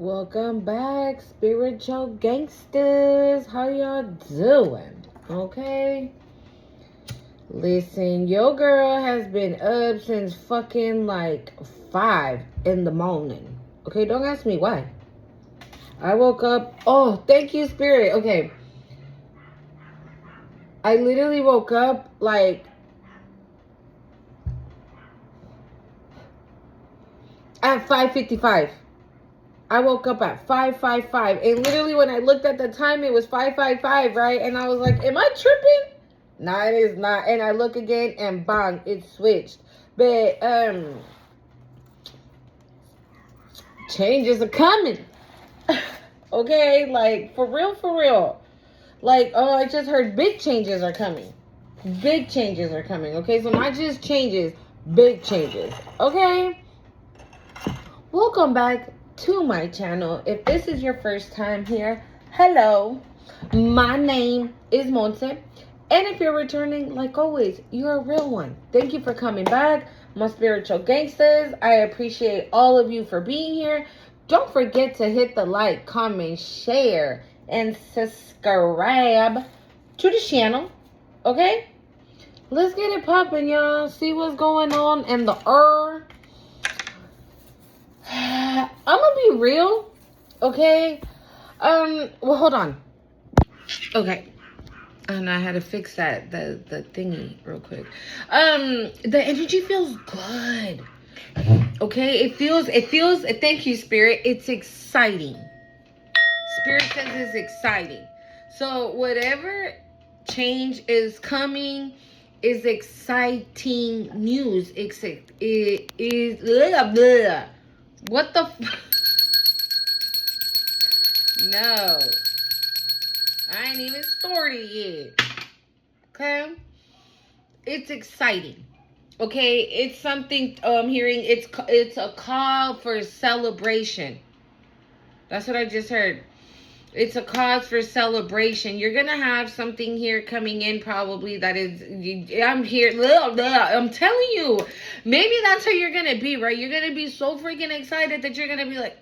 Welcome back, spiritual gangsters. How y'all doing? Okay. Listen, your girl has been up since fucking like 5 in the morning. Okay, don't ask me why. I woke up. Oh, thank you, spirit. Okay. I literally woke up like at 5:55. I woke up at 5:55, and literally when I looked at the time, it was 5:55, right? And I was like, "Am I tripping?" No, it is not. And I look again, and bang, it switched. But changes are coming. Okay, like for real, for real. Like, oh, I just heard big changes are coming. Big changes are coming. Okay, so not just changes, big changes. Okay. Welcome back to my channel. If this is your first time here, hello. My name is Monse. And if you're returning, like always, you're a real one. Thank you for coming back, my spiritual gangsters. I appreciate all of you for being here. Don't forget to hit the like, comment, share, and subscribe to the channel. Okay? Let's get it popping, y'all. See what's going on in the I'm gonna be real, okay? Well, hold on. Okay. And I had to fix that, the thingy real quick. The energy feels good. Okay? It feels, thank you, Spirit. It's exciting. Spirit says it's exciting. So whatever change is coming is exciting news. It is, blah, blah. What the No. I ain't even started yet. Okay? It's exciting. Okay? It's something I'm hearing. It's a call for celebration. That's what I just heard. It's a cause for celebration. You're going to have something here coming in probably that is, I'm here, blah, blah, I'm telling you, maybe that's how you're going to be, right? You're going to be so freaking excited that you're going to be like,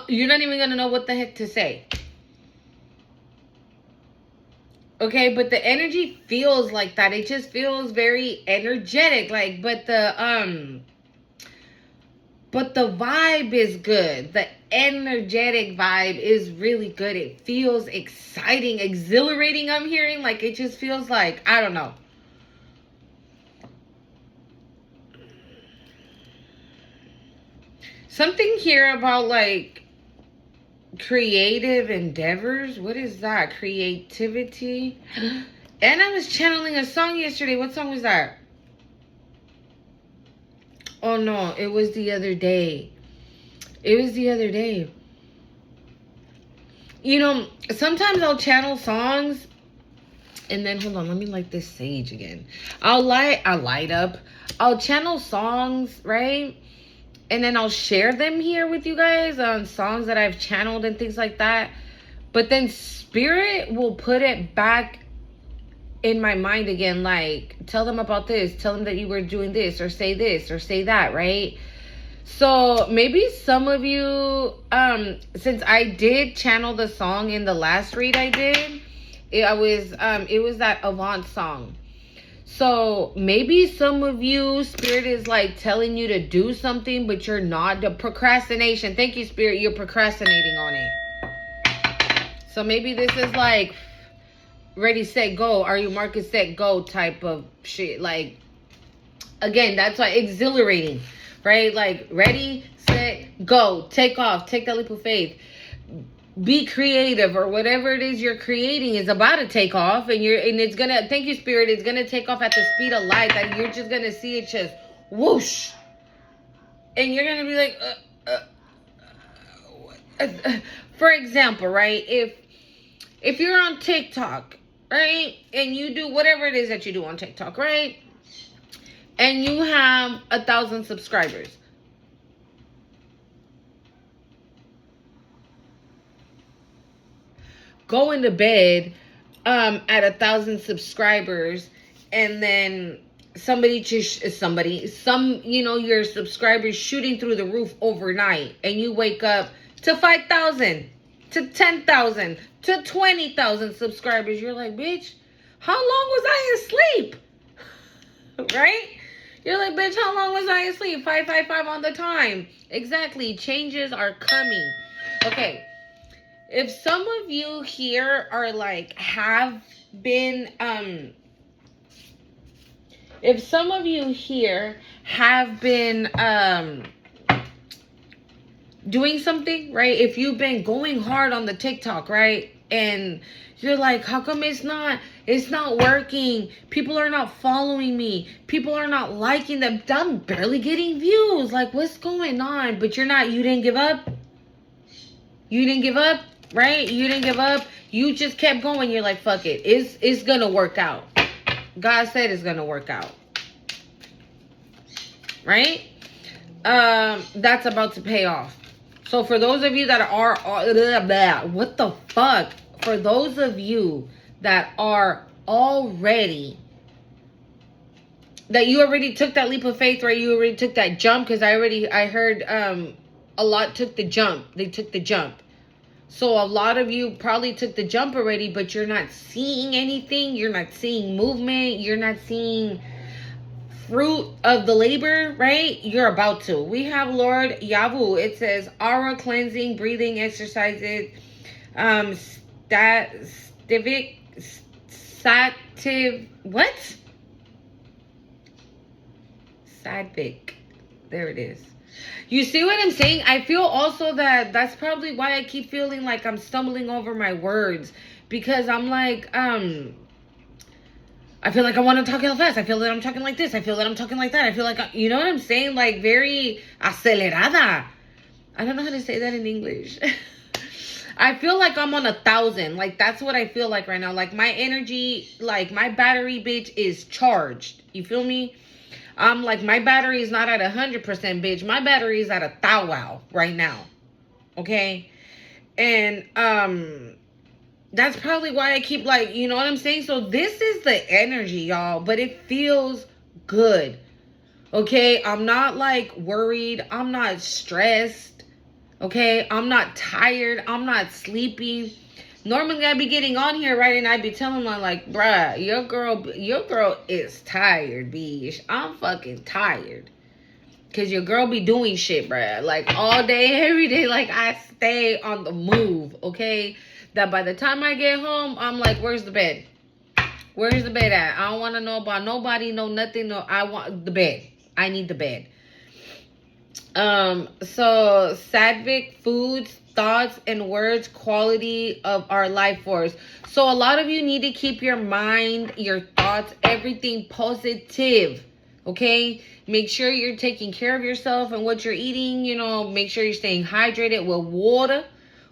you're not even going to know what the heck to say. Okay, but the energy feels like that. It just feels very energetic, like, but the vibe is good. The energetic vibe is really good. It feels exciting, exhilarating. I'm hearing, like, it just feels like, I don't know. Something here about like creative endeavors. What is that? Creativity. And I was channeling a song yesterday. What song was that? Oh no, it was the other day. It was the other day. You know, sometimes I'll channel songs and then hold on, let me light this sage again. I'll light up. I'll channel songs, right? And then I'll share them here with you guys on songs that I've channeled and things like that. But then Spirit will put it back in my mind again, like, tell them about this, tell them that you were doing this or say that, right? So maybe some of you, since I did channel the song in the last read I did, it was that Avant song. So maybe some of you, Spirit is like telling you to do something, but you're not. The procrastination. Thank you, Spirit. You're procrastinating on it. So maybe this is like ready, set, go. Are you market, set, go type of shit. Like, again, that's why exhilarating, right? Like ready, set, go. Take off. Take that leap of faith. Be creative, or whatever it is you're creating is about to take off, and it's gonna, thank you, Spirit, it's gonna take off at the speed of light, that you're just gonna see it just whoosh, and you're gonna be like for example, right, if you're on TikTok, right, and you do whatever it is that you do on TikTok, right, and you have 1,000 subscribers, going to bed at 1,000 subscribers, and then your subscribers shooting through the roof overnight, and you wake up to 5,000, to 10,000, to 20,000 subscribers. You're like, bitch, how long was I asleep? Right? You're like, bitch, how long was I asleep? 555 on the time. Exactly. Changes are coming. Okay. If some of you here are like, have been, if some of you here have been, doing something, right? If you've been going hard on the TikTok, right? And you're like, how come it's not working? People are not following me. People are not liking them. I'm barely getting views. Like, what's going on? But you didn't give up. You didn't give up, right? You didn't give up. You just kept going. You're like, fuck it. It's going to work out. God said it's going to work out. Right? That's about to pay off. So for those of you that are, what the fuck? For those of you that are already, that you already took that leap of faith, right? You already took that jump, because I heard a lot took the jump. They took the jump. So a lot of you probably took the jump already, but you're not seeing anything. You're not seeing movement. You're not seeing fruit of the labor, right? You're about to. We have Lord Yavu. It says aura cleansing, breathing exercises, what? Sattvic. There it is. You see what I'm saying? I feel also that that's probably why I keep feeling like I'm stumbling over my words, because I'm like, I feel like I want to talk real fast. I feel that I'm talking like this. I feel that I'm talking like that. I feel like, you know what I'm saying? Like, very acelerada. I don't know how to say that in English. I feel like I'm on 1,000. Like, that's what I feel like right now. Like, my energy, like, my battery, bitch, is charged. You feel me? I'm like, my battery is not at 100%, bitch. My battery is at 1,000 right now. Okay? And, that's probably why I keep, like, you know what I'm saying? So this is the energy, y'all. But it feels good. Okay? I'm not, like, worried. I'm not stressed. Okay? I'm not tired. I'm not sleepy. Normally, I'd be getting on here, right? And I'd be telling them, like, bruh, your girl is tired, bitch. I'm fucking tired. Because your girl be doing shit, bruh. Like, all day, every day. Like, I stay on the move, okay? That by the time I get home, I'm like, where's the bed? Where's the bed at? I don't want to know about nobody, no nothing. No, I want the bed. I need the bed. So Sattvic foods, thoughts, and words, quality of our life force. So a lot of you need to keep your mind, your thoughts, everything positive. Okay? Make sure you're taking care of yourself and what you're eating. You know, make sure you're staying hydrated with water.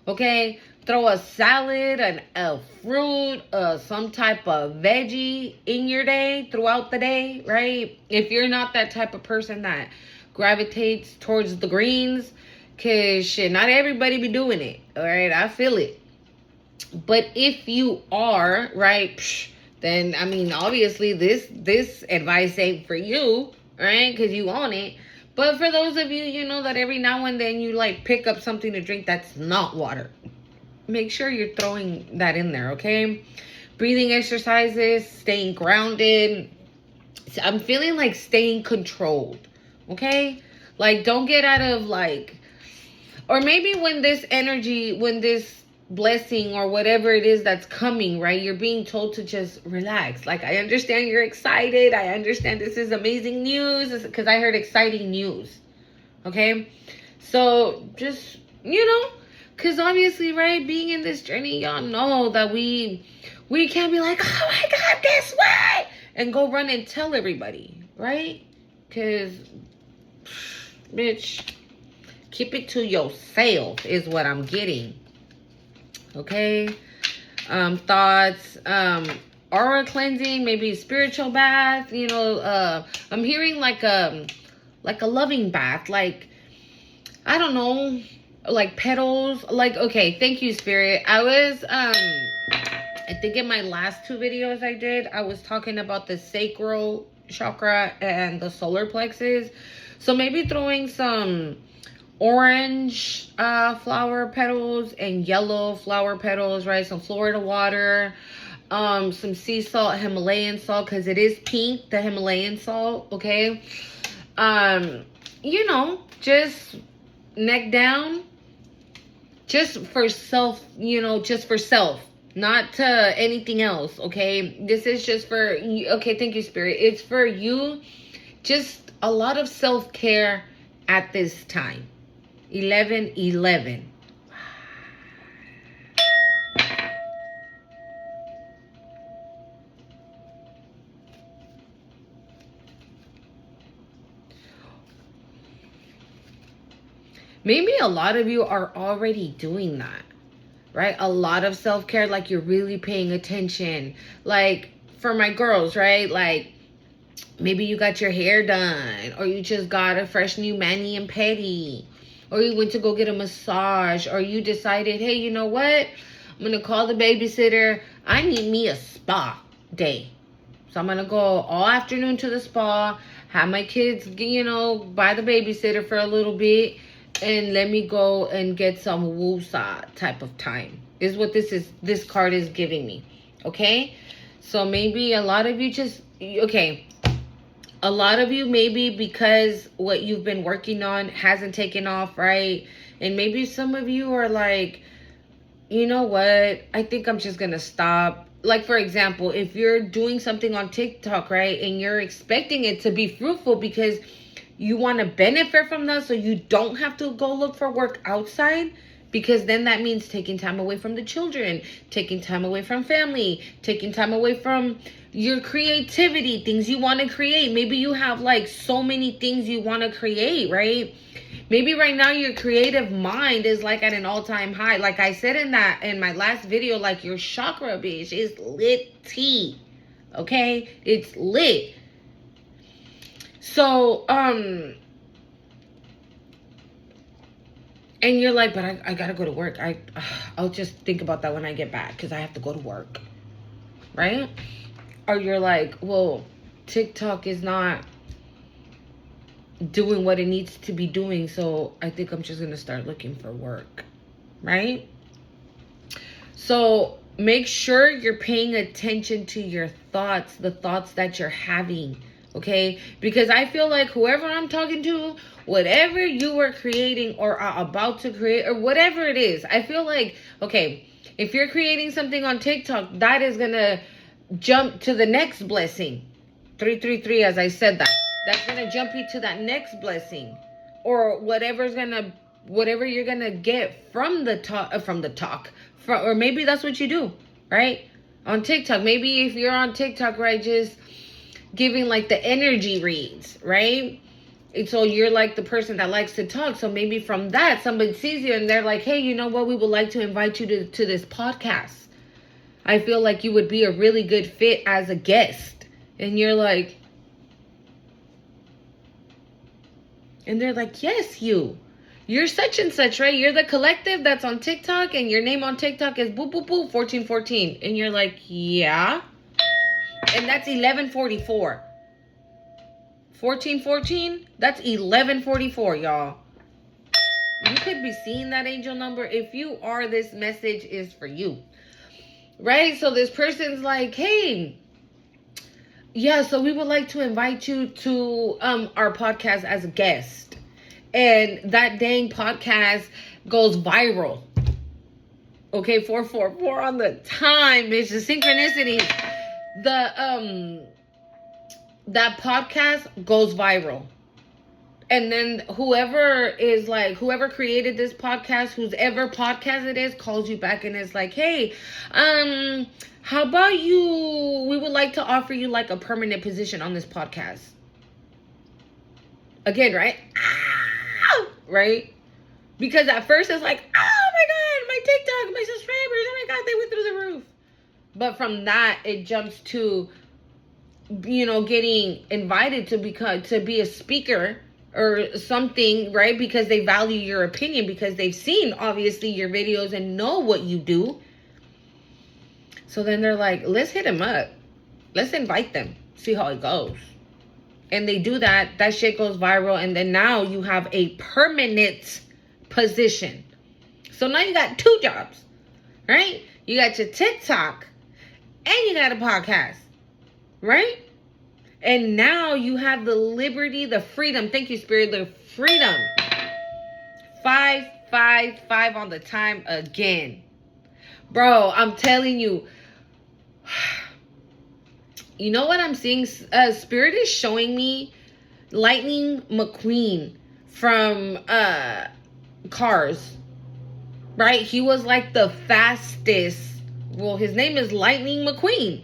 Okay? Throw a salad, a fruit, some type of veggie in your day, throughout the day, right? If you're not that type of person that gravitates towards the greens, because shit, not everybody be doing it, all right? I feel it. But if you are, right, then, I mean, obviously this advice ain't for you, right? Because you own it. But for those of you, you know, that every now and then you, like, pick up something to drink that's not water, make sure you're throwing that in there, okay? Breathing exercises, staying grounded. I'm feeling like staying controlled, okay? Like, don't get out of, like, or maybe when this energy, when this blessing or whatever it is that's coming, right? You're being told to just relax. Like, I understand you're excited. I understand this is amazing news, because I heard exciting news, okay? So just, you know, because obviously, right, being in this journey, y'all know that we can't be like, oh my God, guess what? And go run and tell everybody, right? Because, bitch, keep it to yourself is what I'm getting. Okay? Thoughts, aura cleansing, maybe spiritual bath, you know, I'm hearing like a loving bath, like, I don't know, like petals, like, okay, thank you, Spirit. I was, I think in my last 2 videos I did, I was talking about the sacral chakra and the solar plexus. So maybe throwing some orange flower petals and yellow flower petals, right? Some Florida water, some sea salt, Himalayan salt, because it is pink, the Himalayan salt, okay? You know, just neck down, just for self, you know, just for self, not to anything else, okay? This is just for you. Okay, thank you, Spirit. It's for you. Just a lot of self-care at this time. 11-11. Maybe a lot of you are already doing that, right? A lot of self-care, like you're really paying attention. Like for my girls, right? Like maybe you got your hair done, or you just got a fresh new mani and pedi, or you went to go get a massage, or you decided, hey, you know what? I'm going to call the babysitter. I need me a spa day. So I'm going to go all afternoon to the spa, have my kids, you know, buy the babysitter for a little bit, and let me go and get some woosah type of time. Is what this card is giving me. Okay? So maybe a lot of you just, okay, a lot of you maybe because what you've been working on hasn't taken off, right? And maybe some of you are like, you know what? I think I'm just going to stop. Like, for example, if you're doing something on TikTok, right? And you're expecting it to be fruitful because you want to benefit from that so you don't have to go look for work outside, because then that means taking time away from the children, taking time away from family, taking time away from your creativity, things you want to create. Maybe you have like so many things you want to create, right? Maybe right now your creative mind is like at an all-time high. Like I said in my last video, like your chakra, bitch, is lit tea. Okay? It's lit. So, and you're like, but I gotta go to work. I'll just think about that when I get back because I have to go to work, right? Or you're like, well, TikTok is not doing what it needs to be doing, so I think I'm just gonna start looking for work, right? So make sure you're paying attention to your thoughts, the thoughts that you're having. Okay, because I feel like whoever I'm talking to, whatever you were creating or are about to create or whatever it is, I feel like, okay, if you're creating something on TikTok, that is going to jump to the next blessing. 333, as I said that. That's going to jump you to that next blessing. Or whatever you're going to get from the talk. Or maybe that's what you do, right? On TikTok. Maybe if you're on TikTok, right, just giving like the energy reads, right? And so you're like the person that likes to talk. So maybe from that, somebody sees you and they're like, hey, you know what? We would like to invite you to this podcast. I feel like you would be a really good fit as a guest. And you're like, and they're like, yes, you're such and such, right? You're the collective that's on TikTok and your name on TikTok is boop, boop, boop, 1414. And you're like, yeah. And that's 1144. 1414, that's 1144, y'all. You could be seeing that angel number. If you are, this message is for you. Right? So this person's like, hey, yeah, so we would like to invite you to our podcast as a guest. And that dang podcast goes viral. Okay, 444 on the time. It's the synchronicity. That podcast goes viral. And then whoever created this podcast, whoever podcast it is, calls you back and is like, hey, how about we would like to offer you like a permanent position on this podcast. Again, right? Right? Because at first it's like, oh my God, my TikTok, my subscribers, oh my God, they went through the roof. But from that, it jumps to, you know, getting invited to be a speaker or something, right? Because they value your opinion, because they've seen obviously your videos and know what you do. So then they're like, let's hit them up. Let's invite them. See how it goes. and they do that, that shit goes viral, and then now you have a permanent position. So now you got 2 jobs, right? You got your TikTok and you got a podcast, right? And now you have the liberty, the freedom. Thank you, Spirit, the freedom. 555 on the time again. Bro, I'm telling you. You know what I'm seeing? Spirit is showing me Lightning McQueen from Cars. Right? He was like the fastest. Well, his name is Lightning McQueen.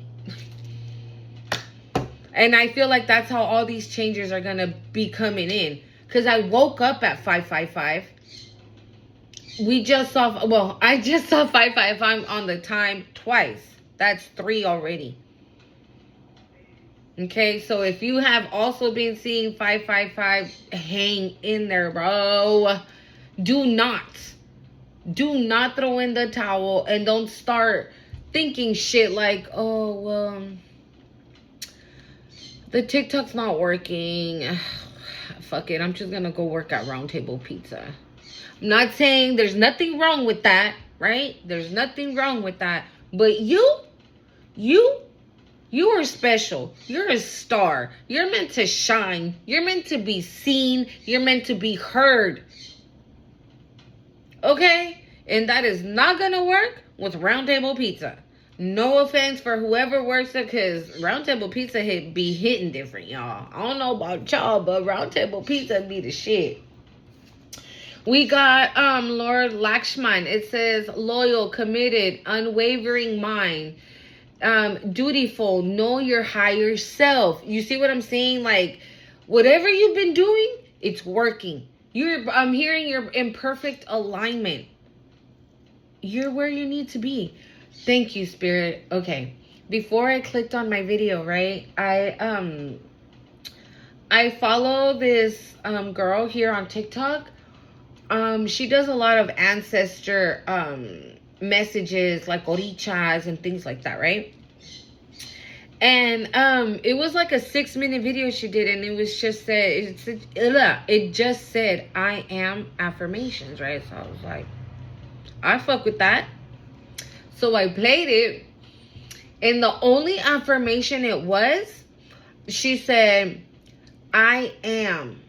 And I feel like that's how all these changes are going to be coming in. Because I woke up at 555. We just saw, well, I just saw 555 on the time twice. That's 3 already. Okay, so if you have also been seeing 555, hang in there, bro. Do not throw in the towel, and don't start thinking shit like, oh, well, the TikTok's not working. Fuck it, I'm just gonna go work at Roundtable Pizza. I'm not saying there's nothing wrong with that, right? There's nothing wrong with that. But you are special. You're a star. You're meant to shine. You're meant to be seen. You're meant to be heard. Okay? And that is not going to work with Roundtable Pizza. No offense for whoever works there, because Roundtable Pizza be hitting different, y'all. I don't know about y'all, but Roundtable Pizza be the shit. We got Lord Lakshman. It says loyal, committed, unwavering mind. Dutiful, know your higher self. You see what I'm saying? Like, whatever you've been doing, it's working. I'm hearing you're in perfect alignment. You're where you need to be. Thank you, Spirit. Okay. Before I clicked on my video, right? I follow this girl here on TikTok. She does a lot of ancestor messages, like orichas and things like that, right? And it was like a 6-minute video she did, and it was just it just said I am affirmations, right? So I was like, I fuck with that. So I played it, and the only affirmation it was, she said, I am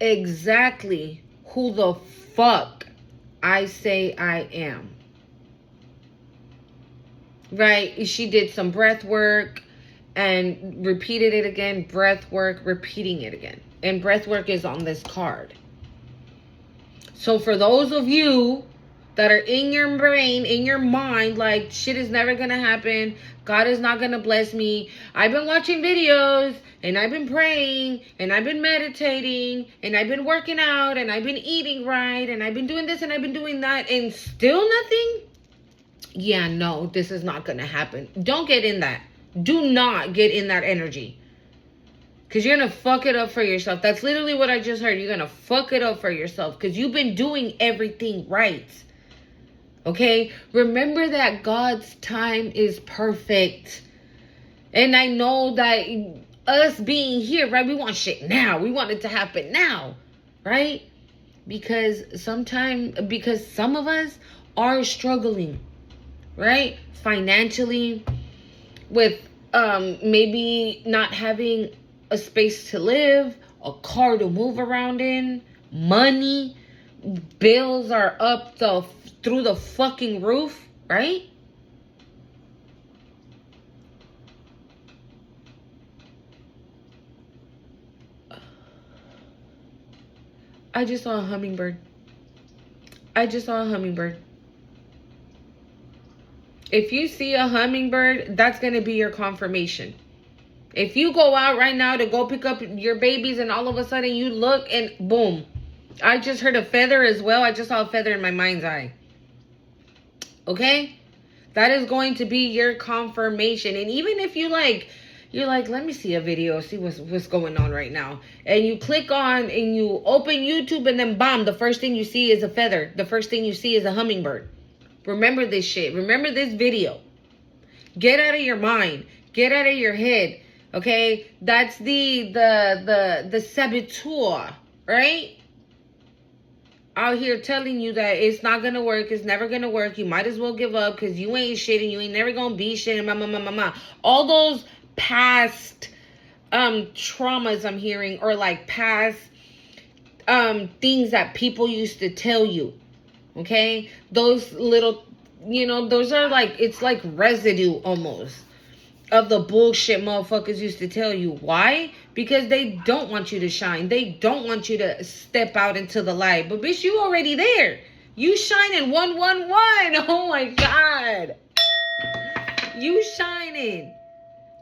exactly who the fuck I say I am. Right? She did some breath work and repeated it again. Breath work, repeating it again. And breath work is on this card. So for those of you that are in your brain, in your mind, like, shit is never going to happen, God is not going to bless me. I've been watching videos, and I've been praying, and I've been meditating, and I've been working out, and I've been eating right, and I've been doing this, and I've been doing that, and still nothing? Yeah, no, this is not going to happen. Don't get in that. Do not get in that energy. Because you're going to fuck it up for yourself. That's literally what I just heard. You're going to fuck it up for yourself. Because you've been doing everything right. Okay? Remember that God's time is perfect. And I know that us being here, right? We want shit now. We want it to happen now. Right? Because some of us are struggling. Right? Financially, with maybe not having a space to live, a car to move around in, money, bills are up through the fucking roof, right? I just saw a hummingbird. If you see a hummingbird, that's going to be your confirmation. If you go out right now to go pick up your babies and all of a sudden you look and boom. I just heard a feather as well. I just saw a feather in my mind's eye. Okay? That is going to be your confirmation. And even if you're like, let me see a video, see what's going on right now. And you click on and you open YouTube and then bam, the first thing you see is a feather. The first thing you see is a hummingbird. Remember this shit. Remember this video. Get out of your mind. Get out of your head. Okay, that's the saboteur, right? Out here telling you that it's not gonna work, it's never gonna work, you might as well give up because you ain't shit and you ain't never gonna be shit and all those past traumas I'm hearing, or like past things that people used to tell you. Okay, those little, those are like, it's like residue almost of the bullshit motherfuckers used to tell you. Why? Because they don't want you to shine. They don't want you to step out into the light. But bitch, you already there. You shining 111. Oh my God. You shining.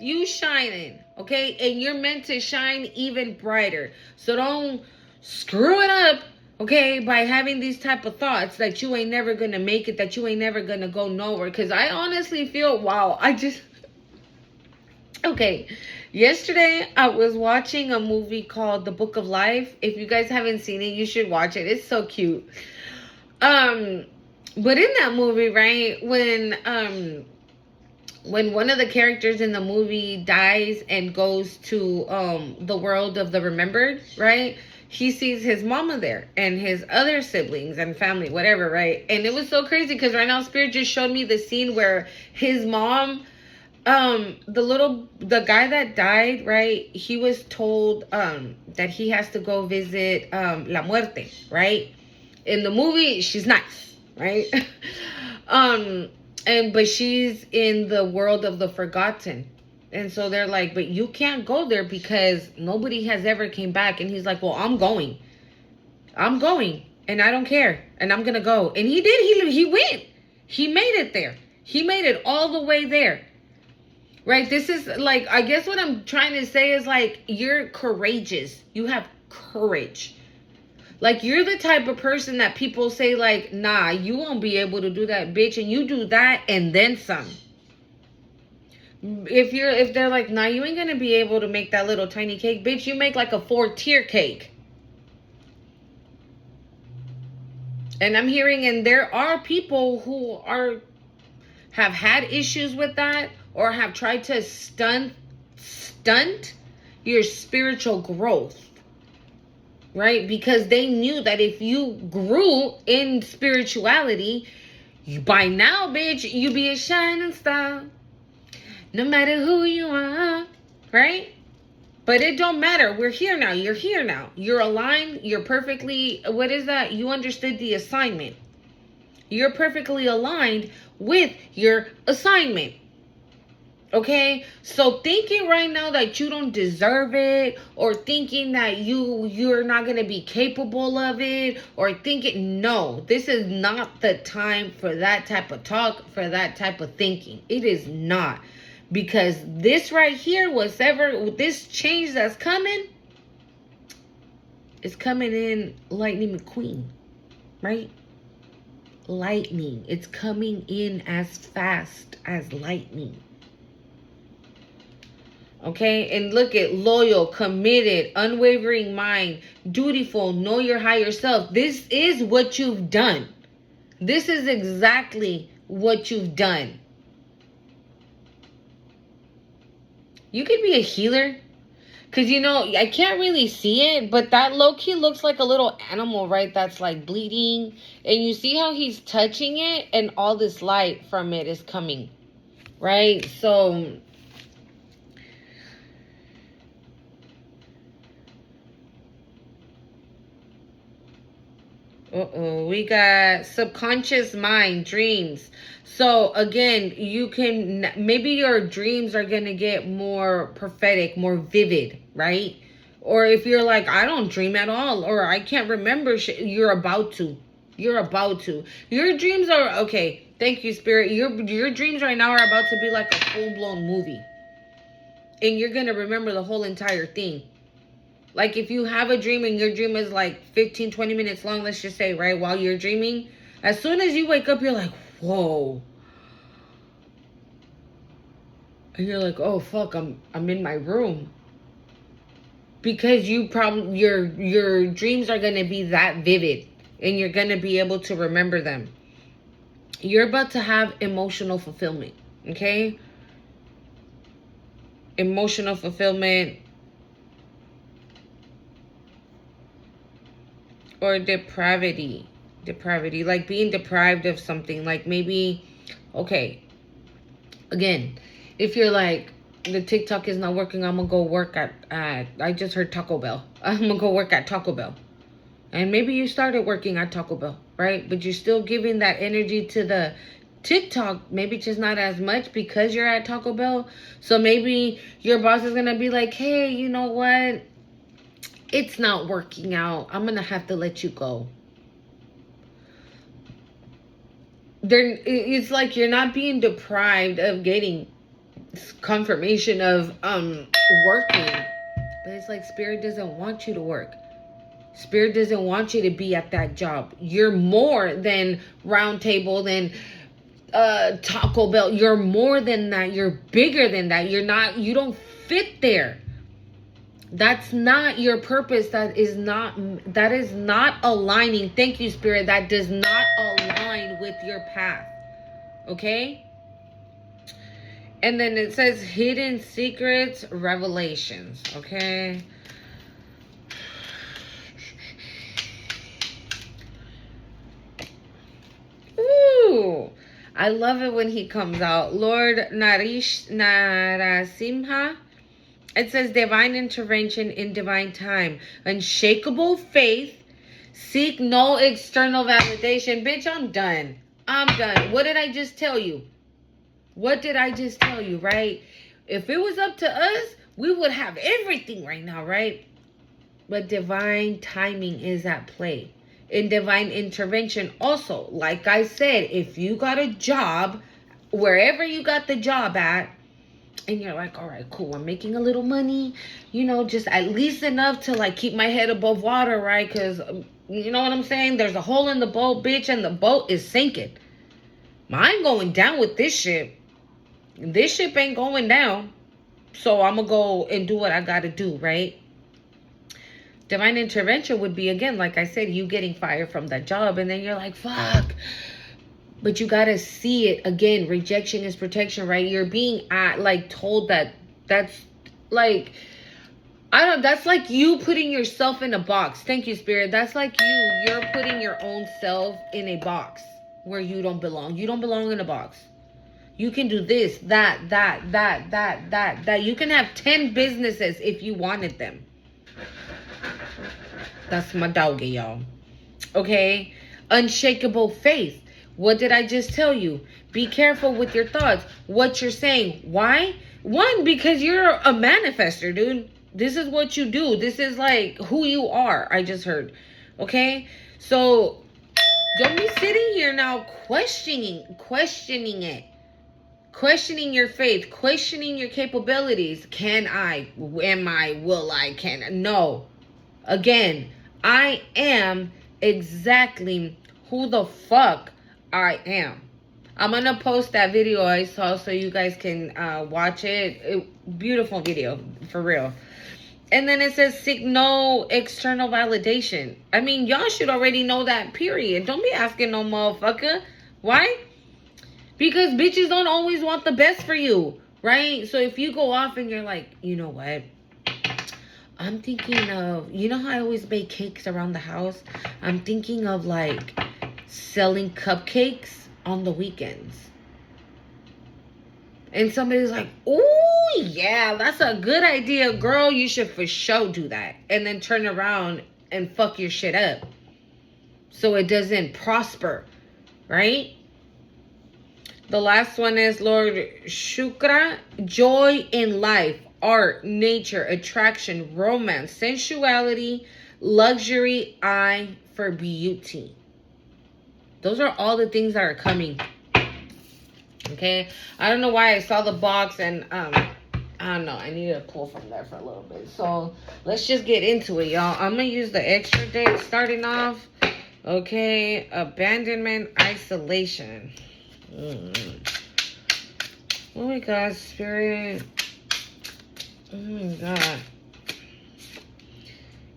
You shining. Okay? And you're meant to shine even brighter. So don't screw it up, okay, by having these type of thoughts that you ain't never gonna make it, that you ain't never gonna go nowhere. Because I honestly feel, wow, okay, yesterday I was watching a movie called The Book of Life. If you guys haven't seen it, you should watch it. It's so cute. But in that movie, right, when one of the characters in the movie dies and goes to the world of the remembered, right? He sees his mama there and his other siblings and family, whatever, right? And it was so crazy because right now Spirit just showed me the scene where his mom, the guy that died, right? He was told that he has to go visit La Muerte, right? In the movie, she's nice, right? But she's in the world of the forgotten. And so they're like, but you can't go there because nobody has ever came back. And he's like, well, I'm going. And I don't care. And I'm going to go. And he did. He went. He made it there. He made it all the way there. Right? This is like, I guess what I'm trying to say is like, you're courageous. You have courage. Like, you're the type of person that people say like, nah, you won't be able to do that, bitch. And you do that and then some. If they're like, nah, you ain't gonna be able to make that little tiny cake, bitch, you make like a 4-tier cake. And I'm hearing, and there are people who have had issues with that, or have tried to stunt your spiritual growth, right? Because they knew that if you grew in spirituality, by now, bitch, you be a shining star. No matter who you are, right? But it don't matter. We're here now. You're here now. You're aligned. You're perfectly, what is that? You understood the assignment. You're perfectly aligned with your assignment. Okay? So thinking right now that you don't deserve it, or thinking that you're not going to be capable of it, or thinking, no, this is not the time for that type of talk, for that type of thinking. It is not. Because this right here, this change that's coming, is coming in Lightning McQueen, right? Lightning. It's coming in as fast as lightning. Okay? And look at loyal, committed, unwavering mind, dutiful, know your higher self. This is what you've done. This is exactly what you've done. You could be a healer. Because, I can't really see it, but that low-key looks like a little animal, right? That's like bleeding. And you see how he's touching it, and all this light from it is coming, right? So, we got subconscious mind, dreams. So again, maybe your dreams are going to get more prophetic, more vivid, right? Or if you're like, I don't dream at all, or I can't remember shit, you're about to. Your dreams are, okay, thank you, Spirit. Your dreams right now are about to be like a full-blown movie. And you're going to remember the whole entire thing. Like, if you have a dream and your dream is like 15, 20 minutes long, let's just say, right, while you're dreaming, as soon as you wake up, you're like, whoa. And you're like, oh, fuck, I'm in my room. Because your dreams are going to be that vivid. And you're going to be able to remember them. You're about to have emotional fulfillment. Okay? emotional fulfillment, or depravity. Depravity, like being deprived of something. Like maybe, okay, again, if you're like, the TikTok is not working, I'm gonna go work at I just heard Taco Bell. I'm gonna go work at Taco Bell. And maybe you started working at Taco Bell, right? But you're still giving that energy to the TikTok, maybe just not as much because you're at Taco Bell. So maybe your boss is gonna be like, hey, you know what? It's not working out. I'm gonna have to let you go. It's like you're not being deprived of getting confirmation of working, but it's like spirit doesn't want you to work. Spirit doesn't want you to be at that job. You're more than Round Table, than Taco Bell. You're more than that. You're bigger than that. You don't fit there. That's not your purpose. That is not aligning. Thank you, Spirit. That does not align with your path. Okay? And then it says hidden secrets, revelations. Okay? Ooh. I love it when he comes out. Lord Narasimha. It says divine intervention in divine time. Unshakable faith. Seek no external validation. Bitch, I'm done. I'm done. What did I just tell you? What did I just tell you, right? If it was up to us, we would have everything right now, right? But divine timing is at play. In divine intervention also, like I said, if you got a job, wherever you got the job at, and you're like, all right, cool, I'm making a little money, you know, just at least enough to like keep my head above water, right? Because you know what I'm saying? There's a hole in the boat, bitch, and the boat is sinking. I ain't going down with this ship. This ship ain't going down. So I'm going to go and do what I got to do, right? Divine intervention would be, again, like I said, you getting fired from that job. And then you're like, fuck. But you got to see it. Again, rejection is protection, right? You're being told that that's like... that's like you putting yourself in a box. Thank you, Spirit. That's like you're putting your own self in a box where you don't belong. You don't belong in a box. You can do this, that. You can have 10 businesses if you wanted them. That's my doggy, y'all. Okay? Unshakable faith. What did I just tell you? Be careful with your thoughts. What you're saying. Why? One, because you're a manifester, dude. This is what you do. This is like who you are. I just heard. Okay? So don't be sitting here now questioning it. Questioning your faith. Questioning your capabilities. Can I? Am I? Will I? Can I? No. Again, I am exactly who the fuck I am. I'm going to post that video I saw so you guys can watch it. Beautiful video, for real. And then it says, seek no external validation. I mean, y'all should already know that, period. Don't be asking no motherfucker. Why? Because bitches don't always want the best for you, right? So if you go off and you're like, you know what? I'm thinking of, you know how I always bake cakes around the house? I'm thinking of like selling cupcakes on the weekends. And somebody's like, oh yeah, that's a good idea, girl. You should for sure do that. And then turn around and fuck your shit up. So it doesn't prosper, right? The last one is Lord Shukra, joy in life, art, nature, attraction, romance, sensuality, luxury, eye for beauty. Those are all the things that are coming. Okay? I don't know why I saw the box and I don't know. I need to pull from there for a little bit. So let's just get into it, y'all. I'm going to use the extra date starting off. Okay? Abandonment, isolation. Oh my God, Spirit. Oh my God.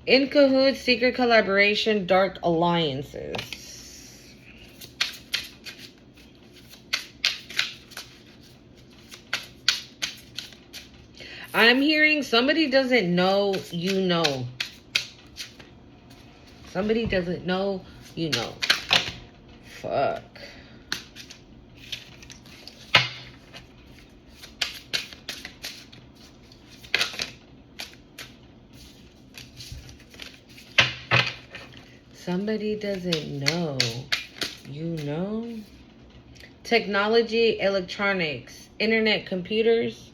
In cahoots, secret collaboration, dark alliances. I'm hearing somebody doesn't know you know. Somebody doesn't know you know. Fuck. Somebody doesn't know you know. Technology, electronics, internet, computers.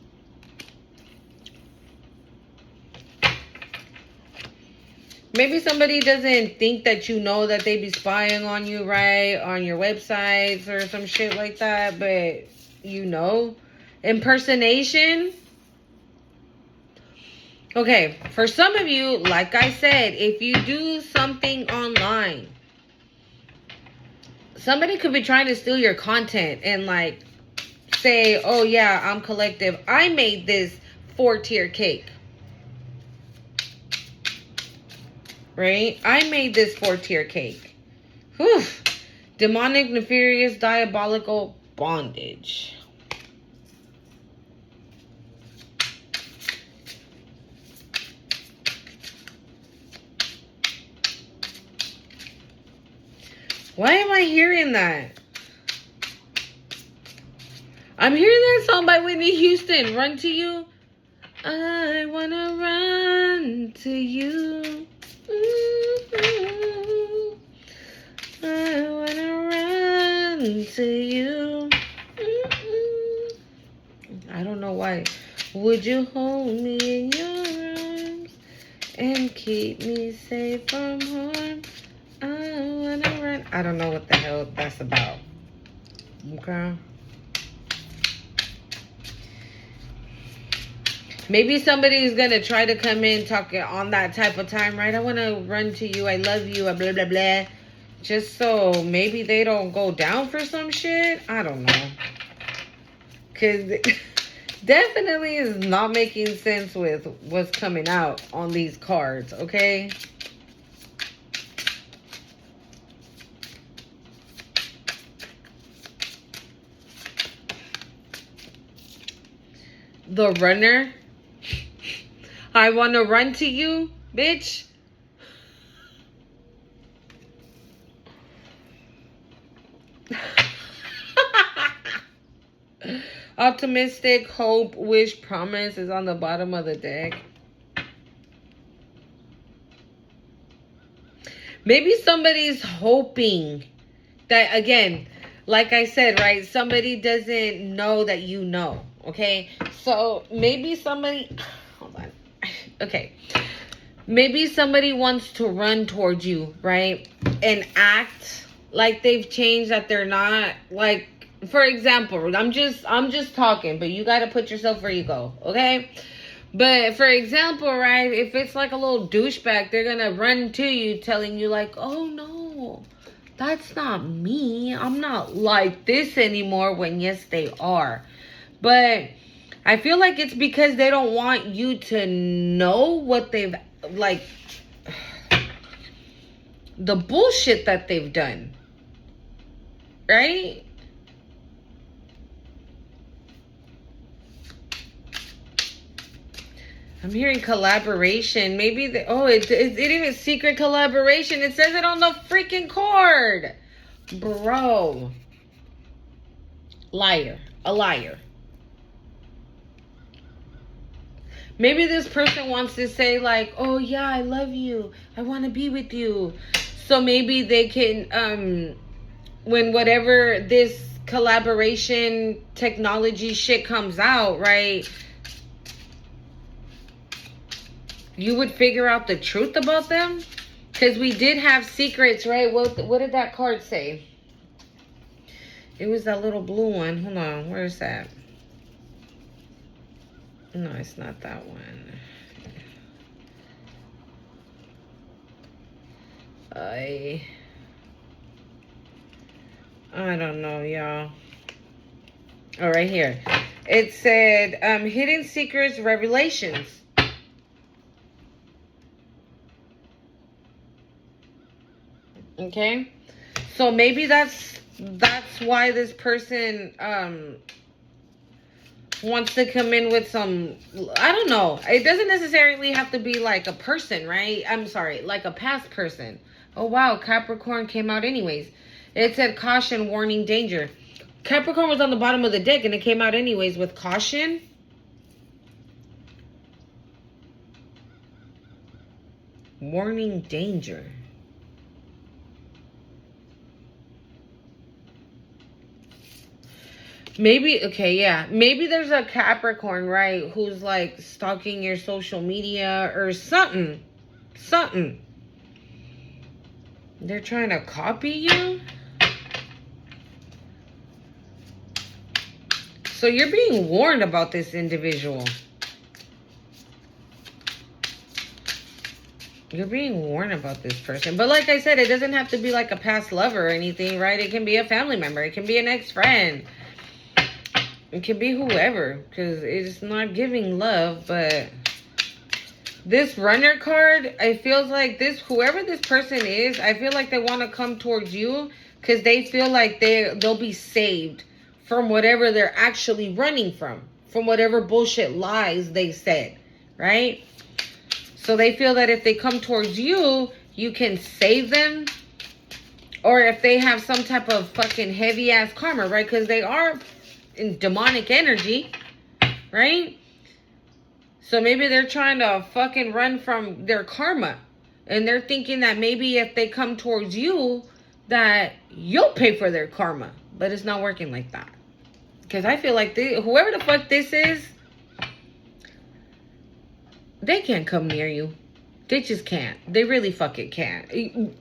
Maybe somebody doesn't think that you know that they be spying on you, right? On your websites or some shit like that, but you know. Impersonation. Okay, for some of you, like I said, if you do something online, somebody could be trying to steal your content and like say, oh yeah, I'm collective. I made this 4-tier cake. Right? I made this 4-tier cake. Whew. Demonic, nefarious, diabolical bondage. Why am I hearing that? I'm hearing that song by Whitney Houston. Run to you. I wanna run to you. Mm-hmm. I wanna run to you. Mm-hmm. I don't know why. Would you hold me in your arms and keep me safe from harm? I wanna run. I don't know what the hell that's about. Okay. Maybe somebody's gonna try to come in talking on that type of time, right? I wanna run to you. I love you. Blah blah blah. Just so maybe they don't go down for some shit. I don't know. Cause definitely is not making sense with what's coming out on these cards. Okay. The runner. I want to run to you, bitch. Optimistic, hope, wish, promise is on the bottom of the deck. Maybe somebody's hoping that, again, like I said, right? Somebody doesn't know that you know, okay? So maybe somebody, hold on. Okay. Maybe somebody wants to run towards you, right? And act like they've changed, that they're not. Like, for example, I'm just talking, but you got to put yourself where you go, okay? But for example, right, if it's like a little douchebag, they're going to run to you telling you like, oh no, that's not me. I'm not like this anymore, when yes, they are. But I feel like it's because they don't want you to know what they've, like, the bullshit that they've done. Right? I'm hearing collaboration. Maybe it even secret collaboration. It says it on the freaking card. Bro. Liar. A liar. Maybe this person wants to say like, oh yeah, I love you. I want to be with you. So maybe they can, when whatever this collaboration technology shit comes out, right? You would figure out the truth about them. Because we did have secrets, right? What did that card say? It was that little blue one. Hold on. Where is that? No, it's not that one. I don't know, y'all. Oh, right here. It said, hidden secrets, revelations. Okay. So maybe that's why this person wants to come in with some, I don't know. It doesn't necessarily have to be like a person, right? I'm sorry, like a past person. Oh wow, Capricorn came out anyways. It said caution, warning, danger. Capricorn was on the bottom of the deck and it came out anyways with caution. Warning, danger. Maybe, okay, yeah. Maybe there's a Capricorn, right, who's like stalking your social media or something. Something. They're trying to copy you? So you're being warned about this individual. You're being warned about this person. But like I said, it doesn't have to be like a past lover or anything, right? It can be a family member. It can be an ex-friend. It can be whoever, because it's not giving love. But this runner card, I feels like this, whoever this person is, I feel like they want to come towards you because they feel like they'll be saved from whatever they're actually running from whatever bullshit lies they said, right? So they feel that if they come towards you, you can save them. Or if they have some type of fucking heavy ass karma, right? Because they are in demonic energy, right? So maybe they're trying to fucking run from their karma. And they're thinking that maybe if they come towards you, that you'll pay for their karma. But it's not working like that. Because I feel like whoever the fuck this is, they can't come near you. They just can't. They really fucking can't.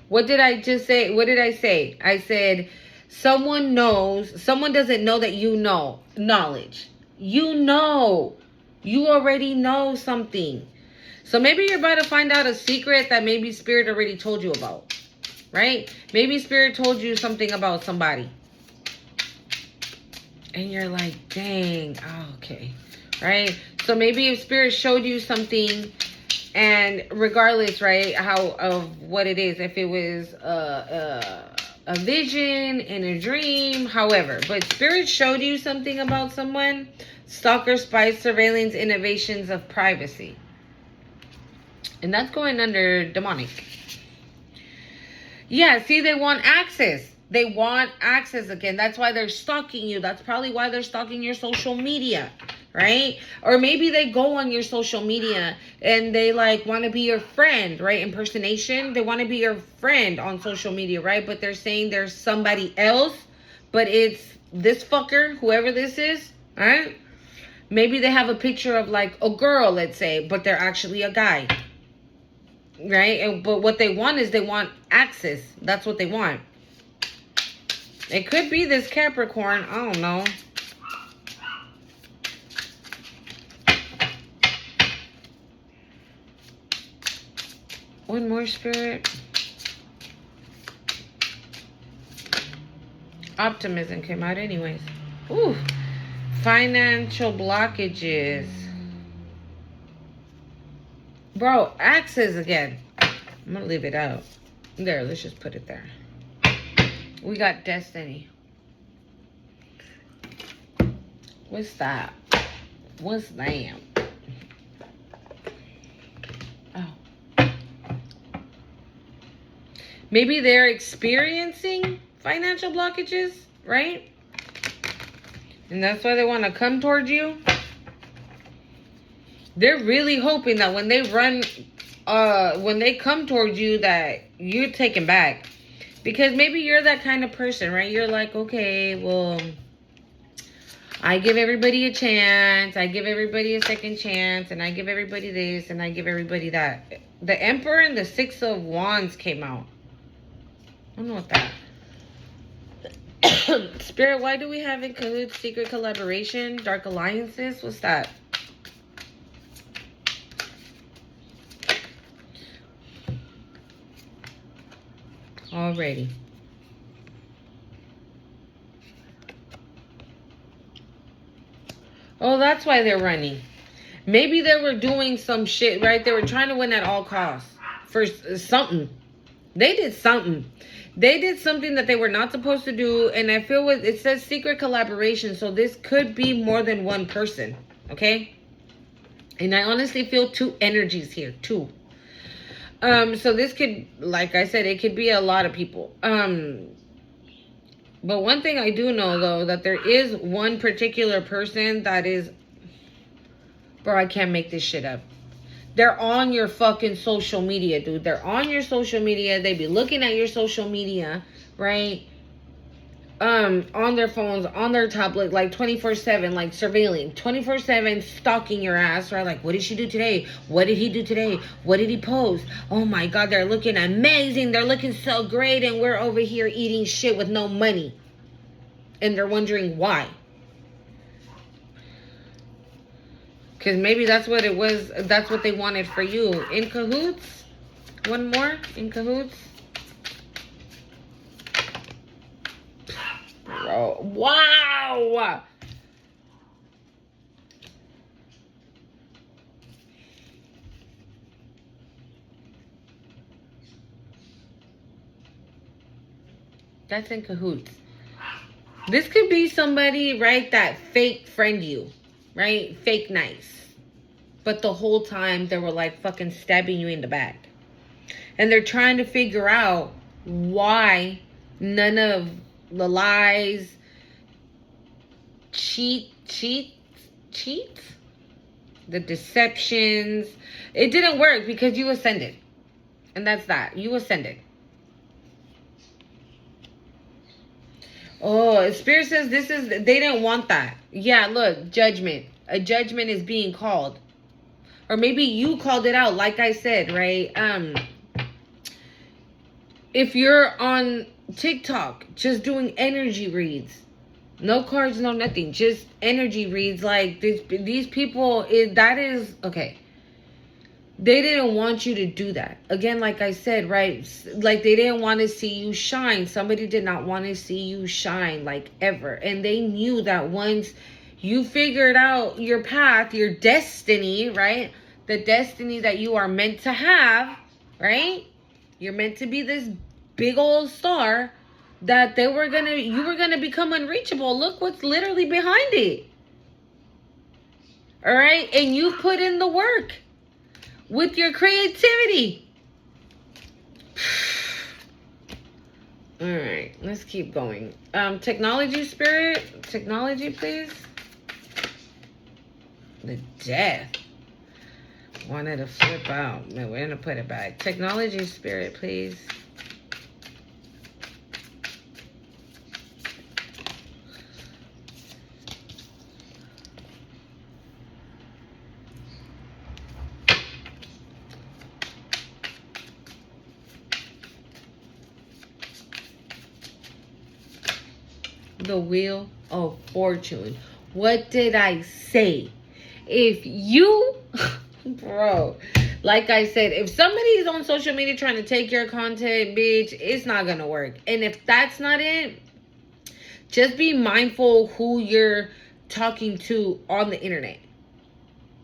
What did I just say? What did I say? I said, someone knows. Someone doesn't know that you know. Knowledge. You know. You already know something. So maybe you're about to find out a secret that maybe Spirit already told you about. Right? Maybe Spirit told you something about somebody. And you're like, dang. Oh, okay. Right? So maybe if Spirit showed you something, and regardless, right, how of what it is, if it was a vision in a dream, however, but Spirit showed you something about someone, stalker, spy, surveillance, innovations of privacy. And that's going under demonic. Yeah, see, they want access. They want access again. That's why they're stalking you. That's probably why they're stalking your social media. Right? Or maybe they go on your social media and they like want to be your friend, right? Impersonation. They want to be your friend on social media, right? But they're saying there's somebody else, but it's this fucker, whoever this is, right? Maybe they have a picture of like a girl, let's say, but they're actually a guy, right? But what they want is they want access. That's what they want. It could be this Capricorn. I don't know. One more, Spirit. Optimism came out anyways. Ooh. Financial blockages. Bro, access again. I'm gonna leave it out. There, let's just put it there. We got destiny. What's that? What's that? Oh. Maybe they're experiencing financial blockages, right? And that's why they want to come towards you. They're really hoping that when they when they come towards you, that you're taken back. Because maybe you're that kind of person, right? You're like, okay, well, I give everybody a chance. I give everybody a second chance. And I give everybody this. And I give everybody that. The Emperor and the Six of Wands came out. I don't know what that. Spirit, why do we have in cahoots, secret collaboration, dark alliances? What's that? Already. Oh, that's why they're running. Maybe they were doing some shit, right? They were trying to win at all costs for something. They did something. They did something that they were not supposed to do, and I feel it says secret collaboration, so this could be more than one person, okay? And I honestly feel two energies here, two. So this could, like I said, it could be a lot of people. But one thing I do know, though, that there is one particular person that is... Bro, I can't make this shit up. They're on your fucking social media, dude. They're on your social media. They be looking at your social media, right? On their phones, on their tablet, like 24/7, like surveilling, 24/7, stalking your ass, right? Like, what did she do today? What did he do today? What did he post? Oh my God, they're looking amazing. They're looking so great, and we're over here eating shit with no money. And they're wondering why. Because maybe that's what it was. That's what they wanted for you. In cahoots? One more? In cahoots? Bro. Wow! That's in cahoots. This could be somebody, right, that fake friend you. Right? Fake nice. But the whole time they were like fucking stabbing you in the back. And they're trying to figure out why none of the lies, cheats, the deceptions, it didn't work because you ascended. And that's that. You ascended. Oh, Spirit says they didn't want that. Yeah, look, judgment. A judgment is being called. Or maybe you called it out, like I said, right? If you're on TikTok, just doing energy reads. No cards, no nothing. Just energy reads. Like, these people, that is, okay. They didn't want you to do that. Again, like I said, right? Like, they didn't want to see you shine. Somebody did not want to see you shine, like, ever. And they knew that once you figured out your path, your destiny, right? The destiny that you are meant to have, right? You're meant to be this big old star, that you were gonna become unreachable. Look what's literally behind it. All right? And you put in the work with your creativity. All right, let's keep going. Technology, Spirit. Technology, please. The death. Wanted to flip out. No, we're gonna put it back. Technology, Spirit, please. The Wheel of Fortune. What did I say? If you, bro, like I said, if somebody's on social media trying to take your content, bitch, it's not gonna work. And if that's not it, just be mindful who you're talking to on the internet.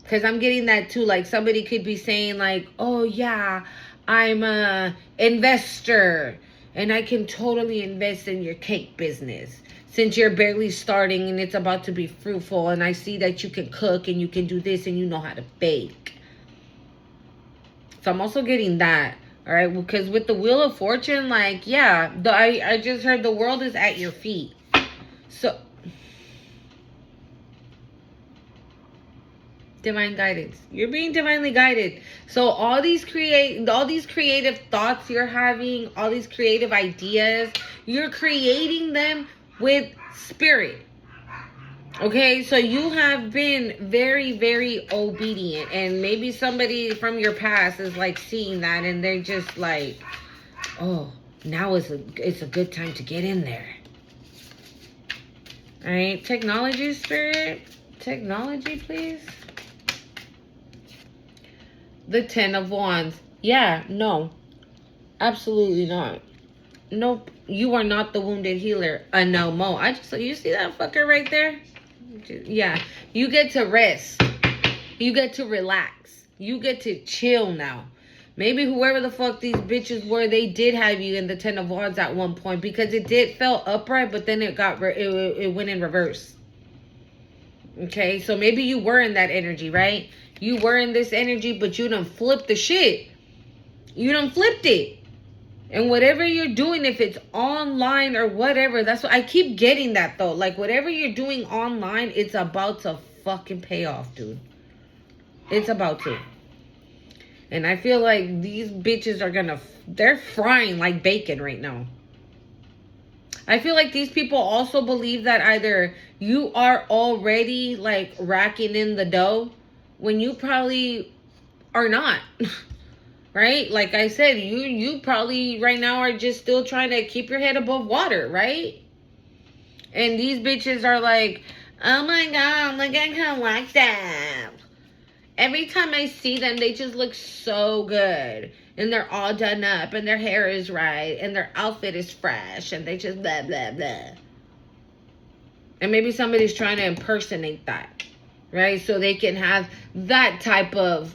Because I'm getting that too. Like, somebody could be saying like, oh yeah, I'm a investor and I can totally invest in your cake business, since you're barely starting and it's about to be fruitful, and I see that you can cook and you can do this and you know how to bake. So I'm also getting that. All right, because with the Wheel of Fortune, like, yeah, I just heard the world is at your feet. So divine guidance. You're being divinely guided. So all these creative thoughts you're having, all these creative ideas, you're creating them with spirit. Okay, so you have been very, very obedient, and maybe somebody from your past is like seeing that, and they're just like, oh, now it's a good time to get in there. All right, technology, Spirit. Technology, please. The 10 of Wands. Yeah, no. Absolutely not. Nope. You are not the wounded healer. No mo. You see that fucker right there? Yeah. You get to rest. You get to relax. You get to chill now. Maybe whoever the fuck these bitches were, they did have you in the 10 of wands at one point, because it did felt upright, but then it went in reverse. Okay, so maybe you were in that energy, right? You were in this energy, but you done flipped the shit. You done flipped it. And whatever you're doing, if it's online or whatever, that's what I keep getting that though. Like whatever you're doing online, it's about to fucking pay off, dude. It's about to. And I feel like these bitches are they're frying like bacon right now. I feel like these people also believe that either you are already like racking in the dough when you probably are not. Right? Like I said, you probably right now are just still trying to keep your head above water, right? And these bitches are like, oh my God, look at her like that. Every time I see them, they just look so good. And they're all done up, and their hair is right, and their outfit is fresh, and they just blah, blah, blah. And maybe somebody's trying to impersonate that, right? So they can have that type of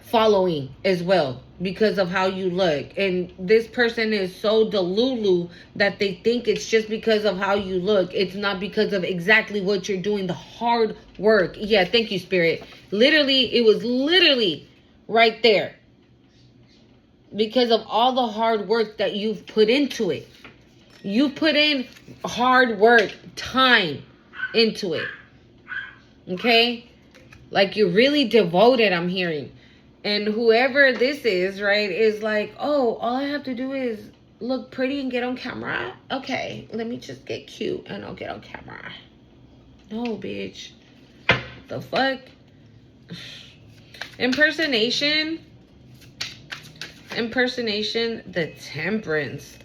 following as well because of how you look. And this person is so delulu that they think it's just because of how you look. It's not because of exactly what you're doing, the hard work. Yeah, thank you, Spirit. Literally, it was literally right there because of all the hard work that you've put into it. You put in hard work, time into it. Okay? Like you're really devoted, I'm hearing. And whoever this is, right, is like, oh, all I have to do is look pretty and get on camera. Okay, let me just get cute and I'll get on camera. No, bitch. The fuck? Impersonation, the Temperance.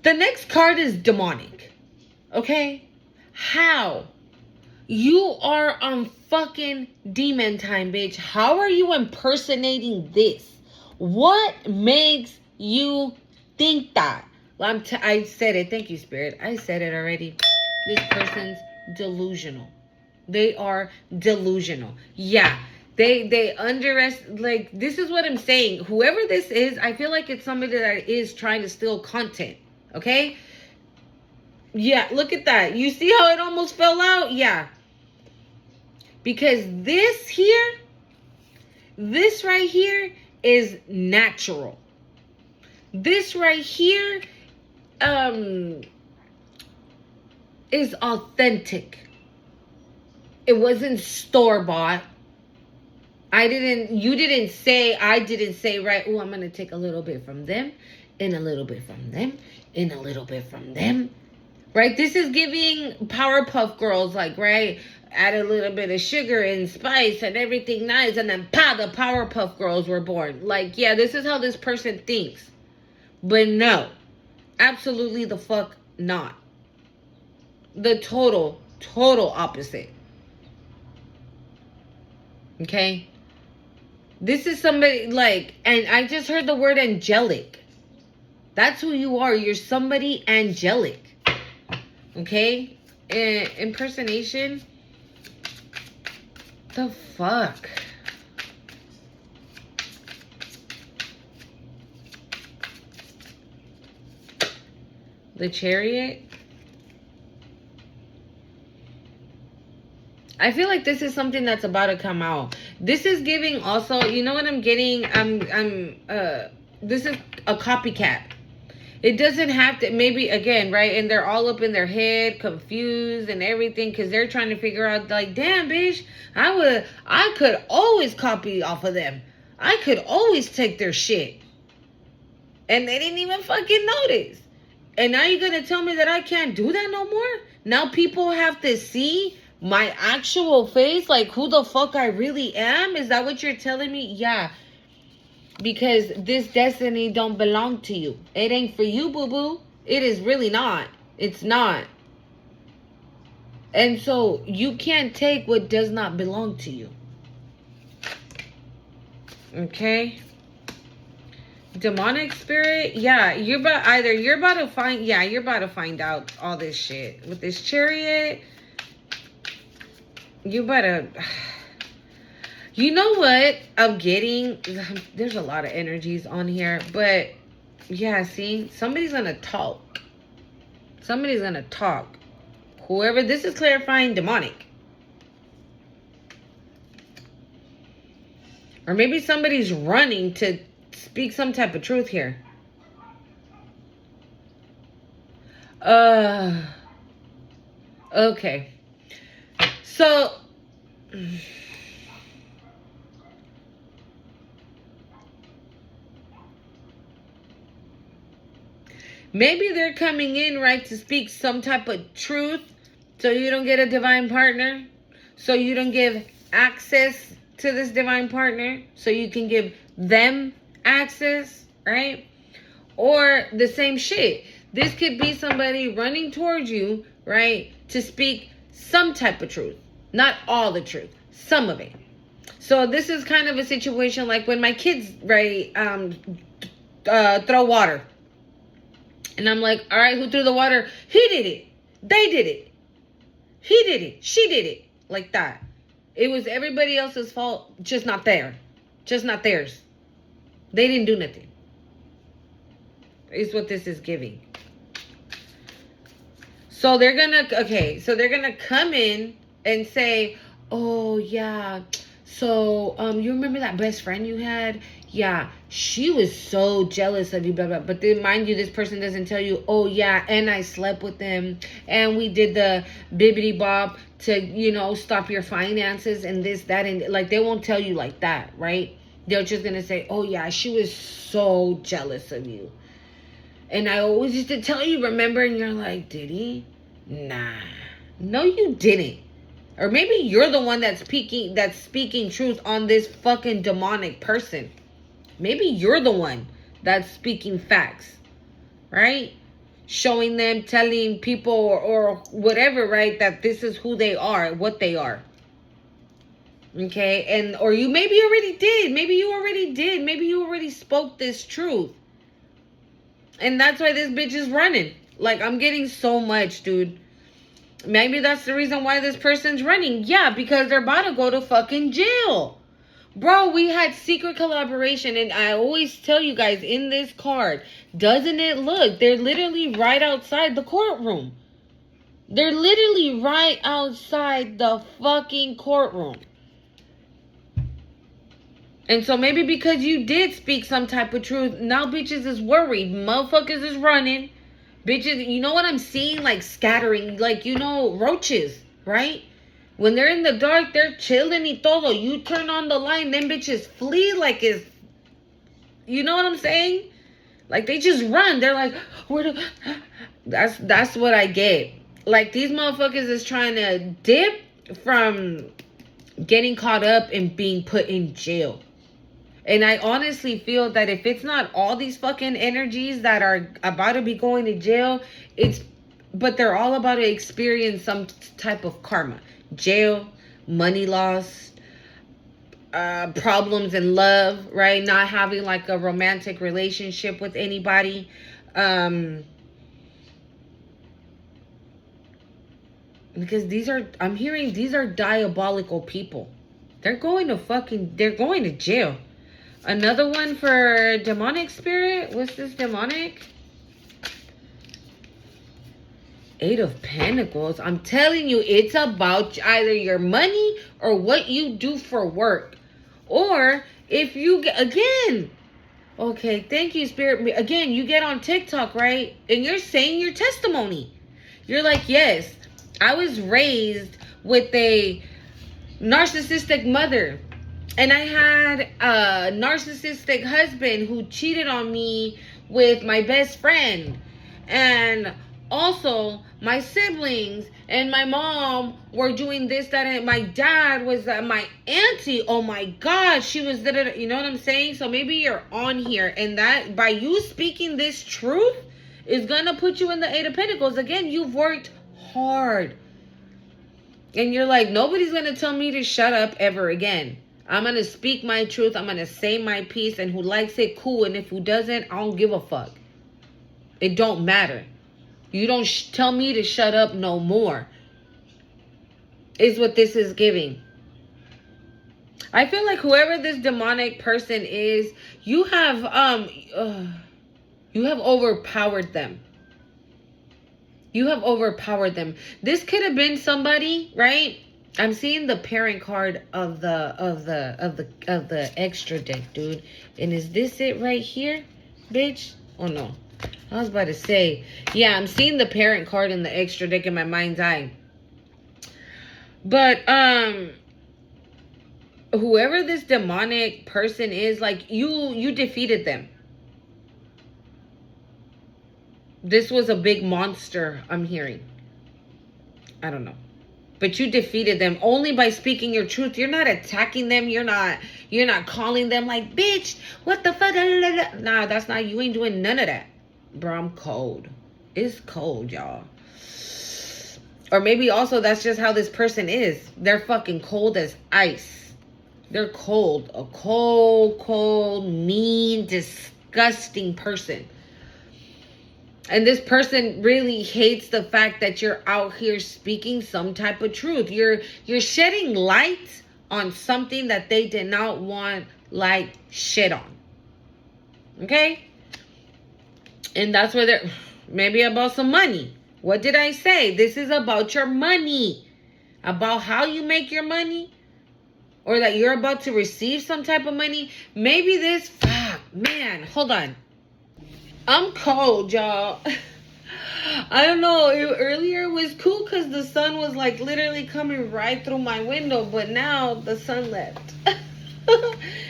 The next card is demonic. Okay? How? You are on fucking demon time, bitch. How are you impersonating this? What makes you think that? I said it. Thank you, Spirit. I said it already. This person's delusional. They are delusional. Yeah. They underestimate, like, this is what I'm saying. Whoever this is, I feel like it's somebody that is trying to steal content. Okay? Yeah, look at that. You see how it almost fell out? Yeah. Because this right here is natural. This right here is authentic. It wasn't store-bought. I didn't say, right, oh, I'm going to take a little bit from them, and a little bit from them, and a little bit from them. Right? This is giving Powerpuff Girls, like, right? Add a little bit of sugar and spice and everything nice, and then the Powerpuff Girls were born. Like, yeah, this is how this person thinks. But no. Absolutely the fuck not. The total opposite. Okay? This is somebody, like, and I just heard the word angelic. That's who you are. You're somebody angelic. Okay? Impersonation. The fuck? The Chariot. I feel like this is something that's about to come out. This is giving also, you know what I'm getting? This is a copycat. It doesn't have to, maybe, again, right? And they're all up in their head, confused and everything, because they're trying to figure out, like, damn, bitch, I could always copy off of them. I could always take their shit. And they didn't even fucking notice. And now you're going to tell me that I can't do that no more? Now people have to see my actual face, like who the fuck I really am? Is that what you're telling me? Yeah. Because this destiny don't belong to you. It ain't for you, boo-boo. It is really not. It's not. And so you can't take what does not belong to you. Okay? demonic spirit, yeah, you're about to find out all this shit with this chariot. You better. You know what I'm getting? There's a lot of energies on here, but yeah, see, somebody's gonna talk. Somebody's gonna talk. Whoever, this is clarifying demonic. Or maybe somebody's running to speak some type of truth here. Okay. So maybe they're coming in, right, to speak some type of truth so you don't get a divine partner, so you don't give access to this divine partner, so you can give them access, right? Or the same shit. This could be somebody running towards you, right, to speak some type of truth. Not all the truth, some of it. So this is kind of a situation like when my kids, right, throw water. And I'm like, all right, who threw the water? He did it. They did it. He did it. She did it. Like that. It was everybody else's fault, just not there. Just not theirs. They didn't do nothing. Is what this is giving. So they're gonna come in and say, oh yeah, so you remember that best friend you had? Yeah, she was so jealous of you, blah, blah. But then, mind you, this person doesn't tell you, oh yeah, and I slept with them, and we did the bibbity bob to, you know, stop your finances and this, that, and like, they won't tell you like that, right? They're just gonna say, oh yeah, she was so jealous of you. And I always used to tell you, remember? And you're like, did he? Nah. No, you didn't. Or maybe you're the one that's speaking truth on this fucking demonic person. Maybe you're the one that's speaking facts, right? Showing them, telling people or whatever, right, that this is who they are, what they are. Okay? And or you maybe already did. Maybe you already spoke this truth. And that's why this bitch is running. Like, I'm getting so much, dude. Maybe that's the reason why this person's running. Yeah, because they're about to go to fucking jail. Bro, we had secret collaboration. And I always tell you guys in this card, doesn't it look? They're literally right outside the courtroom. They're literally right outside the fucking courtroom. And so maybe because you did speak some type of truth, now bitches is worried. Motherfuckers is running. Bitches, you know what I'm seeing? Like scattering, like, you know, roaches, right? When they're in the dark, they're chilling y todo. You turn on the light, them bitches flee like it's, you know what I'm saying? Like they just run. They're like, that's what I get. Like these motherfuckers is trying to dip from getting caught up and being put in jail. And I honestly feel that if it's not all these fucking energies that are about to be going to jail, but they're all about to experience some type of karma. Jail, money loss, problems in love, right? Not having like a romantic relationship with anybody. Because I'm hearing these are diabolical people. They're going to jail. Another one for demonic spirit. What's this demonic? 8 of Pentacles. I'm telling you, it's about either your money or what you do for work. Or if you get, again, okay, thank you, Spirit. Again, you get on TikTok, right? And you're saying your testimony. You're like, yes, I was raised with a narcissistic mother. And I had a narcissistic husband who cheated on me with my best friend. And also, my siblings and my mom were doing this, that, and my dad was my auntie. Oh my God, she was, you know what I'm saying? So maybe you're on here. And that, by you speaking this truth, is going to put you in the 8 of Pentacles. Again, you've worked hard. And you're like, nobody's going to tell me to shut up ever again. I'm going to speak my truth. I'm going to say my piece. And who likes it, cool. And if who doesn't, I don't give a fuck. It don't matter. You don't tell me to shut up no more. Is what this is giving. I feel like whoever this demonic person is, you have overpowered them. You have overpowered them. This could have been somebody, right? I'm seeing the parent card of the extra deck, dude. And is this it right here, bitch? Oh no. I was about to say, yeah, I'm seeing the parent card in the extra deck in my mind's eye. But whoever this demonic person is, like, you defeated them. This was a big monster, I'm hearing. I don't know. But you defeated them only by speaking your truth. You're not attacking them. You're not calling them like, bitch, what the fuck? Nah, that's not, you ain't doing none of that. Bro, I'm cold. It's cold, y'all. Or maybe also that's just how this person is. They're fucking cold as ice. They're cold. A cold, mean, disgusting person. And this person really hates the fact that you're out here speaking some type of truth. You're shedding light on something that they did not want light shed on. Okay? And that's where they're, maybe about some money. What did I say? This is about your money. About how you make your money. Or that you're about to receive some type of money. Maybe this, fuck, man, hold on. I'm cold, y'all. I don't know. Earlier it was cool because the sun was like literally coming right through my window. But now the sun left.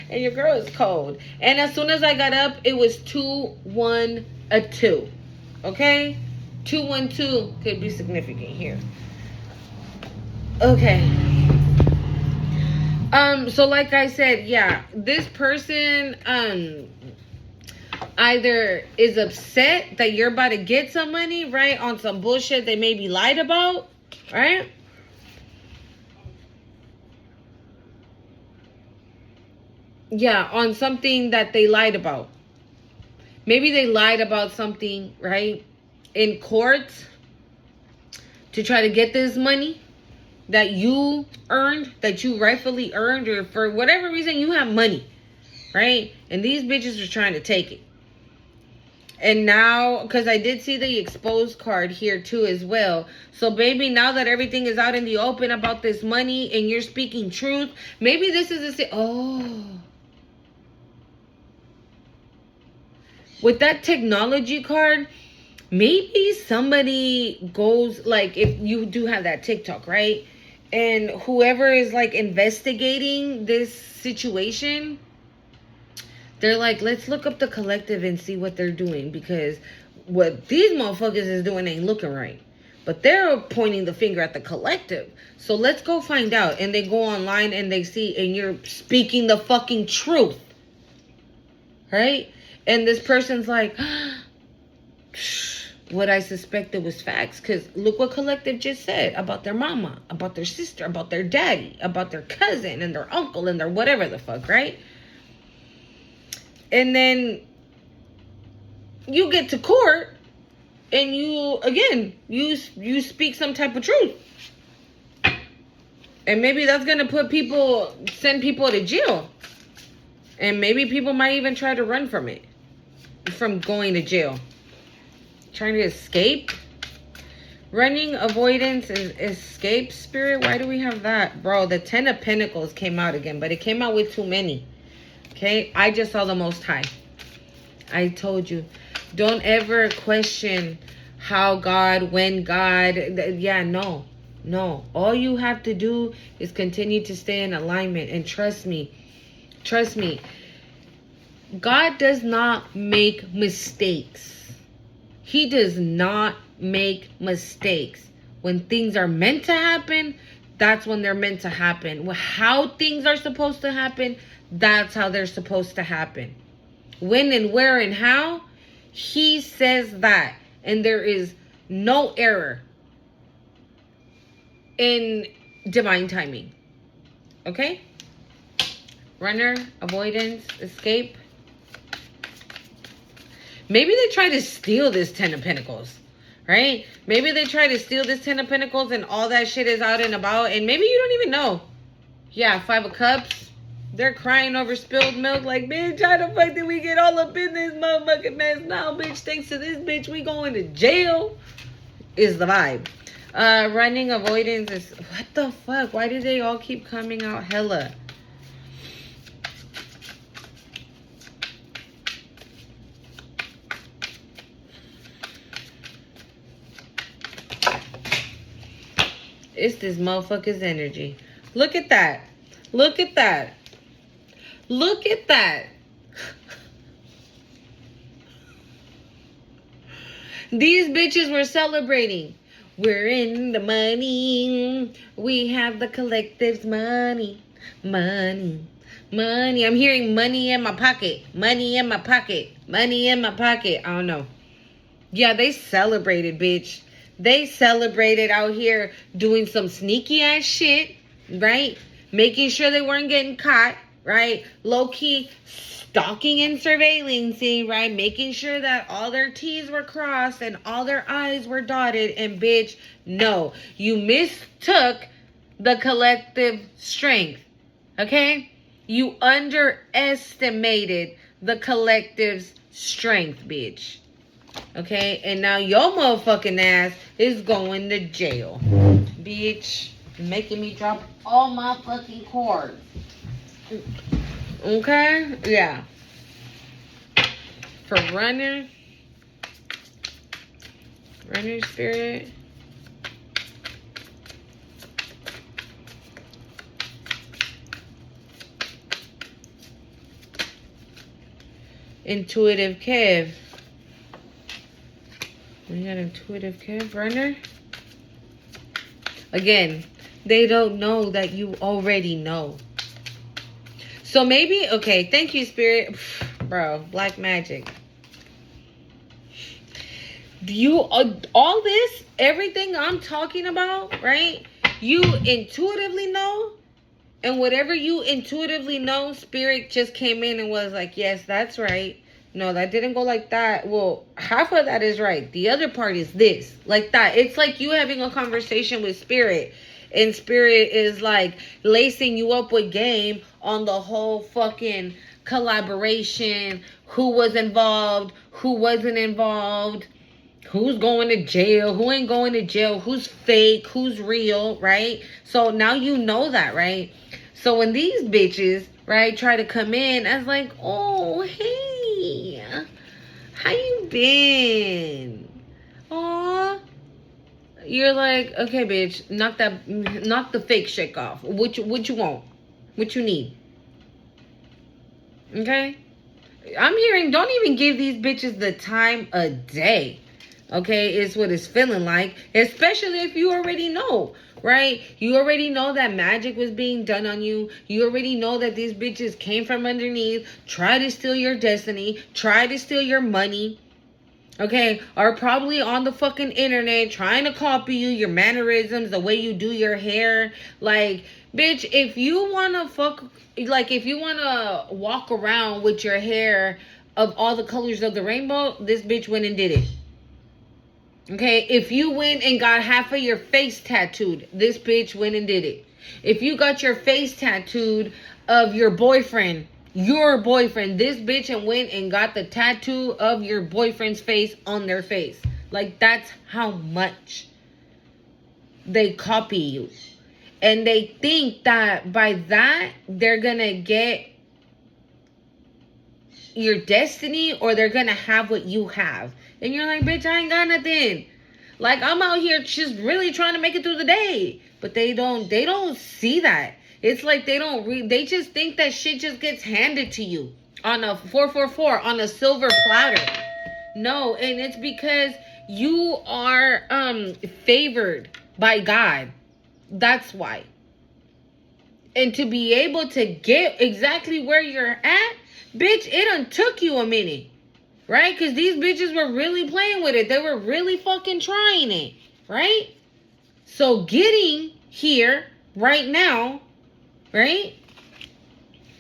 And your girl is cold. And as soon as I got up, it was 2-1-2. Okay? 2-1-2 could be significant here. Okay. So like I said, yeah, this person, either is upset that you're about to get some money, right, on some bullshit they maybe lied about, right? Yeah, on something that they lied about. Maybe they lied about something, right, in court to try to get this money that you earned, that you rightfully earned, or for whatever reason you have money, right? And these bitches are trying to take it. And now, because I did see the exposed card here too as well. So baby, now that everything is out in the open about this money and you're speaking truth, maybe this is with that technology card, maybe somebody goes, like, if you do have that TikTok, right? And whoever is like investigating this situation, they're like, let's look up the collective and see what they're doing, because what these motherfuckers is doing ain't looking right. But they're pointing the finger at the collective. So let's go find out. And they go online and they see, and you're speaking the fucking truth. Right? And this person's like, what I suspected was facts. Because look what collective just said about their mama, about their sister, about their daddy, about their cousin and their uncle and their whatever the fuck, right? And then you get to court and you speak some type of truth. And maybe that's going to send people to jail. And maybe people might even try to run from going to jail. Trying to escape. Running, avoidance, and escape spirit. Why do we have that? Bro, the 10 of Pentacles came out again, but it came out with too many. Okay, I just saw the Most High. I told you, don't ever question how God, when God. Yeah, no. All you have to do is continue to stay in alignment. And trust me, God does not make mistakes. He does not make mistakes. When things are meant to happen, that's when they're meant to happen. How things are supposed to happen, that's how they're supposed to happen. When and where and how, he says that. And there is no error in divine timing. Okay? Runner, avoidance, escape. Maybe they try to steal this 10 of Pentacles, right? Maybe they try to steal this 10 of Pentacles and all that shit is out and about. And maybe you don't even know. Yeah, 5 of Cups. They're crying over spilled milk like, bitch, how the fuck did we get all up in this motherfucking mess? Now, bitch, thanks to this bitch, we going to jail is the vibe. Running, avoidance is... What the fuck? Why do they all keep coming out hella? It's this motherfucker's energy. Look at that. Look at that. Look at that. These bitches were celebrating. We're in the money. We have the collective's money. Money. Money. I'm hearing money in my pocket. Money in my pocket. Money in my pocket. I don't know. Yeah, they celebrated, bitch. They celebrated out here doing some sneaky ass shit, right? Making sure they weren't getting caught, right? Low key stalking and surveillancing, right? Making sure that all their T's were crossed and all their I's were dotted. And bitch, no, you mistook the collective strength, okay? You underestimated the collective's strength, bitch. Okay, and now your motherfucking ass is going to jail. Bitch, making me drop all my fucking cards. Okay, yeah. For runner spirit. Intuitive Kev. We got intuitive Kev, runner. Again, they don't know that you already know. So maybe, okay, thank you, Spirit. Bro, black magic. You, all this, everything I'm talking about, right? You intuitively know. And whatever you intuitively know, Spirit just came in and was like, yes, that's right. No, that didn't go like that. Well, half of that is right. The other part is this. Like that. It's like you having a conversation with Spirit. And Spirit is like lacing you up with game on the whole fucking collaboration. Who was involved? Who wasn't involved? Who's going to jail? Who ain't going to jail? Who's fake? Who's real? Right? So now you know that, right? So when these bitches, right, try to come in, I was like, oh, hey. How you been? Aw. You're like, okay, bitch, knock the fake shit off. What you want? What you need? Okay? I'm hearing, don't even give these bitches the time of day. Okay, is what it's feeling like. Especially if you already know, right? You already know that magic was being done on you. You already know that these bitches came from underneath, try to steal your destiny, try to steal your money. Okay, are probably on the fucking internet trying to copy you, your mannerisms, the way you do your hair. Like, bitch, if you wanna if you wanna walk around with your hair of all the colors of the rainbow, this bitch went and did it. Okay, if you went and got half of your face tattooed, this bitch went and did it. If you got your face tattooed of your boyfriend, this bitch and went and got the tattoo of your boyfriend's face on their face. Like, that's how much they copy you. And they think that by that, they're gonna get your destiny, or they're gonna have what you have. And you're like, bitch, I ain't got nothing. Like, I'm out here just really trying to make it through the day. But they don't see that. It's like they just think that shit just gets handed to you on a 444 on a silver platter. No, and it's because you are favored by God. That's why. And to be able to get exactly where you're at, bitch, it done took you a minute. Right? Because these bitches were really playing with it. They were really fucking trying it. Right? So getting here right now, right?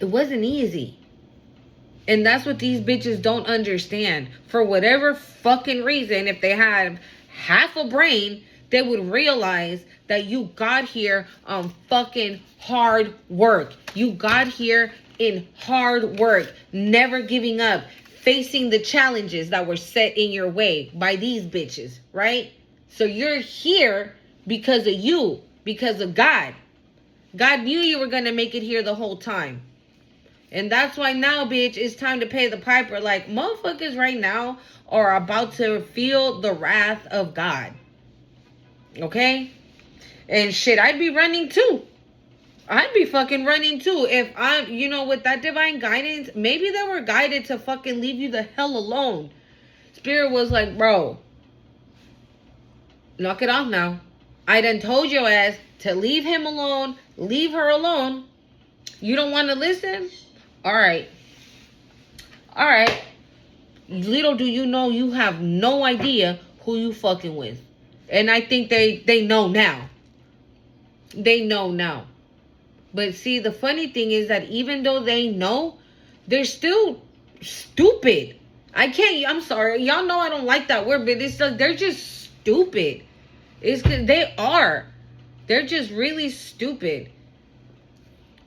It wasn't easy. And that's what these bitches don't understand. For whatever fucking reason, if they had half a brain, they would realize that you got here on fucking hard work. You got here in hard work, never giving up, facing the challenges that were set in your way by these bitches, right? So you're here because of you, because of God. God knew you were going to make it here the whole time. And that's why now, bitch, it's time to pay the piper. Like, motherfuckers right now are about to feel the wrath of God. Okay? And shit, I'd be running too. I'd be fucking running too. If I'm, with that divine guidance, maybe they were guided to fucking leave you the hell alone. Spirit was like, bro, knock it off now. I done told your ass to leave him alone, leave her alone. You don't want to listen? All right. Little do you know, you have no idea who you fucking with. And I think they know now. They know now. But see, the funny thing is that even though they know, they're still stupid. I'm sorry. Y'all know I don't like that word, but they're just stupid. It's 'cause they are. They're just really stupid.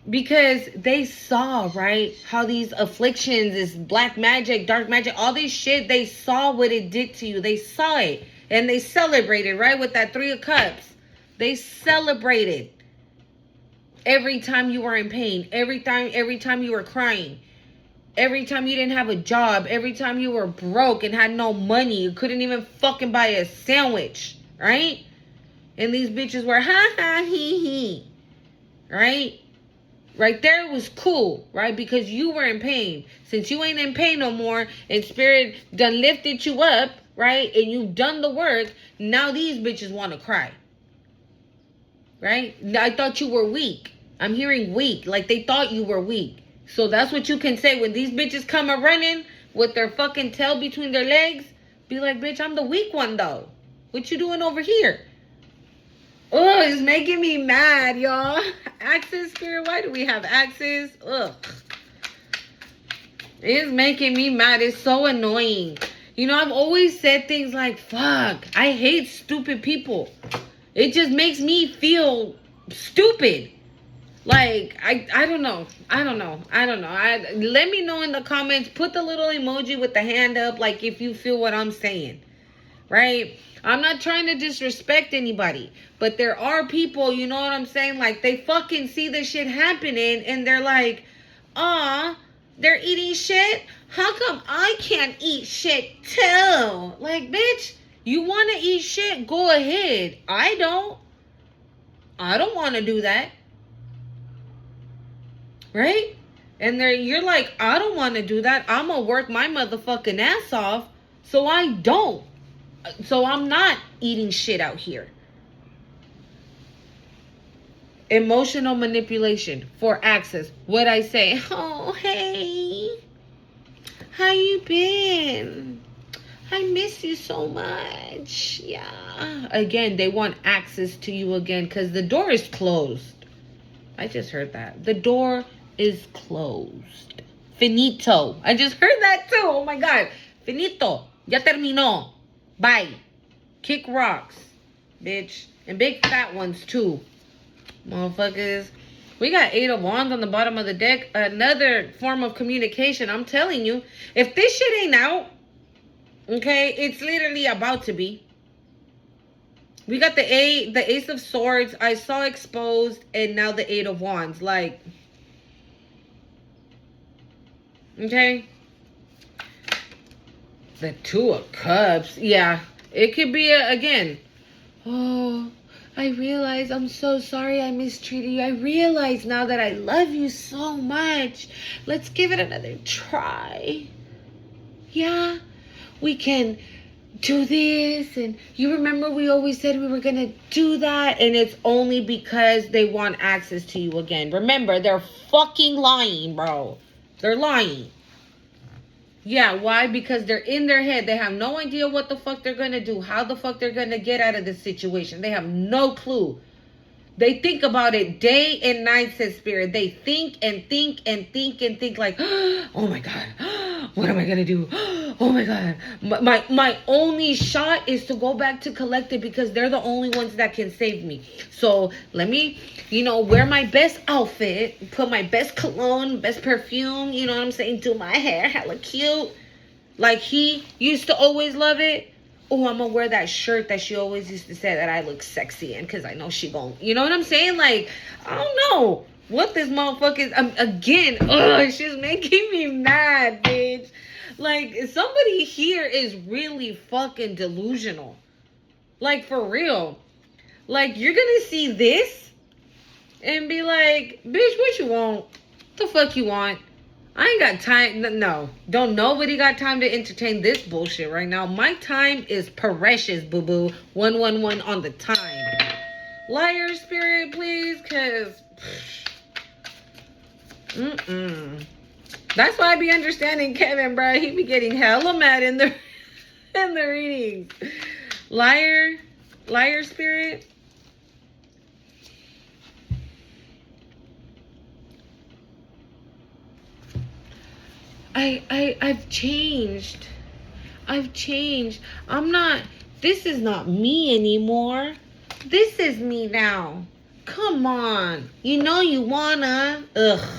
Because they saw, right, how these afflictions, this black magic, dark magic, all this shit, they saw what it did to you. They saw it. And they celebrated, right, with that 3 of Cups. They celebrated every time you were in pain. Every time you were crying. Every time you didn't have a job. Every time you were broke and had no money. You couldn't even fucking buy a sandwich, right? And these bitches were, ha ha, he he. Right? Right there was cool, right? Because you were in pain. Since you ain't in pain no more, and Spirit done lifted you up, right? And you've done the work, now these bitches want to cry. Right? I thought you were weak. I'm hearing weak. Like they thought you were weak. So that's what you can say when these bitches come a running with their fucking tail between their legs. Be like, bitch, I'm the weak one though. What you doing over here? Oh, it's making me mad, y'all. Access, Spirit, why do we have access? Ugh. It's making me mad. It's so annoying. I've always said things like, fuck, I hate stupid people. It just makes me feel stupid. Like, I don't know. Let me know in the comments. Put the little emoji with the hand up, like if you feel what I'm saying. Right? I'm not trying to disrespect anybody, but there are people, you know what I'm saying? Like, they fucking see this shit happening, and they're like, they're eating shit? How come I can't eat shit too? Like, bitch, you want to eat shit? Go ahead. I don't want to do that. Right? And you're like, I don't want to do that. I'm going to work my motherfucking ass off, so I don't. So I'm not eating shit out here. Emotional manipulation for access. What I say, oh, hey, how you been? I miss you so much. Yeah. Again, they want access to you again because the door is closed. I just heard that. The door is closed. Finito. I just heard that too. Oh my God. Finito. Ya terminó. Bye. Kick rocks, bitch. And big fat ones too. Motherfuckers. We got 8 of Wands on the bottom of the deck. Another form of communication. I'm telling you. If this shit ain't out, okay, it's literally about to be. We got the Ace of Swords. I saw exposed. And now the 8 of Wands. Like, okay. The 2 of Cups. Yeah. It could be, again. Oh, I realize I'm so sorry I mistreated you. I realize now that I love you so much. Let's give it another try. Yeah. We can do this. And you remember we always said we were going to do that. And it's only because they want access to you again. Remember, they're fucking lying, bro. They're lying. Yeah, why? Because they're in their head. They have no idea what the fuck they're going to do. How the fuck they're going to get out of this situation. They have no clue. They think about it day and night, says Spirit. They think and think and think and think like, oh my God, what am I going to do? Oh my God. My only shot is to go back to Collective because they're the only ones that can save me. So let me, wear my best outfit, put my best cologne, best perfume, you know what I'm saying? Do my hair hella cute. Like he used to always love it. Oh, I'm gonna wear that shirt that she always used to say that I look sexy in because I know she gon', you know what I'm saying? Like, I don't know what this motherfucker is. Again, she's making me mad, bitch. Like, somebody here is really fucking delusional. Like, for real. Like, you're gonna see this and be like, bitch, what you want? What the fuck you want? I ain't got time. No, don't nobody got time to entertain this bullshit right now. My time is precious, boo-boo. 111 on the time. Liar spirit, please, because that's why I be understanding Kevin, bro. He be getting hella mad in the readings. Liar spirit. I've changed. This is not me anymore. This is me now. Come on. You know you wanna. Ugh.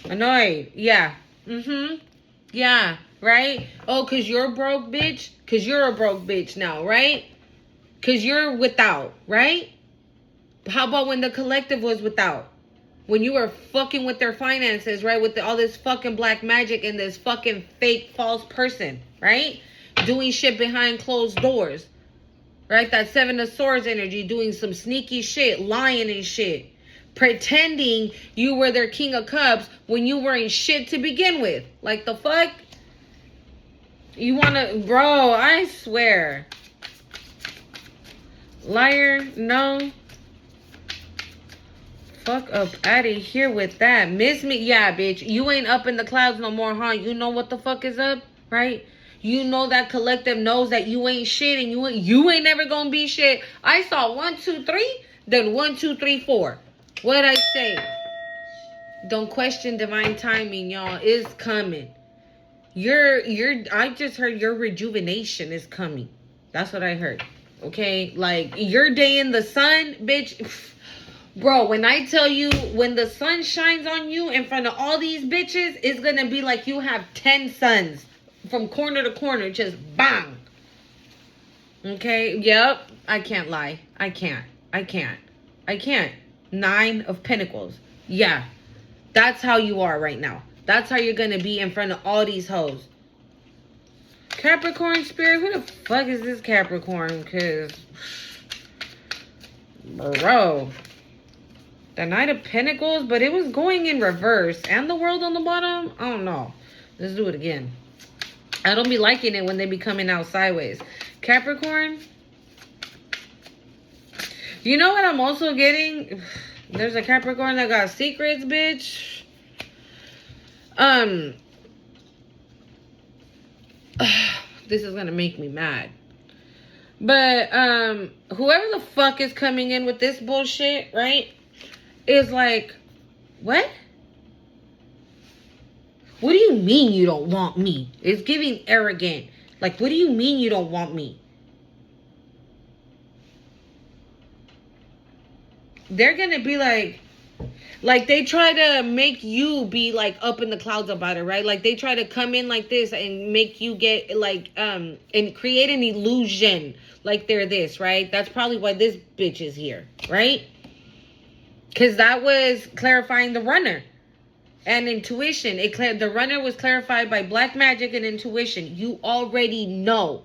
Annoyed. Yeah. Yeah. Right? Oh, cause you're broke, bitch? Cause you're a broke bitch now, right? Cause you're without, right? How about when the Collective was without? When you were fucking with their finances, right? With all this fucking black magic and this fucking fake false person, right? Doing shit behind closed doors, right? That Seven of Swords energy, doing some sneaky shit, lying and shit. Pretending you were their King of Cups when you weren't shit to begin with. Like, the fuck? You wanna, bro, I swear. Liar, no. Fuck up out of here with that. Miss me? Yeah, bitch. You ain't up in the clouds no more, huh? You know what the fuck is up, right? You know that Collective knows that you ain't shit and you ain't never gonna be shit. I saw 1, 2, 3, then 1, 2, 3, 4. What'd I say? Don't question divine timing, y'all. It's coming. I just heard your rejuvenation is coming. That's what I heard. Okay? Like, your day in the sun, bitch. Bro, when I tell you, when the sun shines on you in front of all these bitches, it's gonna be like you have 10 suns from corner to corner, just bang. Okay, yep, I can't lie. I can't. 9 of Pentacles. Yeah, that's how you are right now. That's how you're gonna be in front of all these hoes. Capricorn spirit, who the fuck is this Capricorn? Cause, bro. The Knight of Pentacles, but it was going in reverse. And the World on the bottom? I don't know. Let's do it again. I don't be liking it when they be coming out sideways. Capricorn. You know what I'm also getting? There's a Capricorn that got secrets, bitch. This is gonna make me mad. But, whoever the fuck is coming in with this bullshit, right? Is like, what? What do you mean you don't want me? It's giving arrogant. Like, what do you mean you don't want me? They're gonna be like they try to make you be like up in the clouds about it, right? Like they try to come in like this and make you get like and create an illusion like they're this, right? That's probably why this bitch is here, right? Because that was clarifying the runner and intuition. The runner was clarified by black magic and intuition. You already know.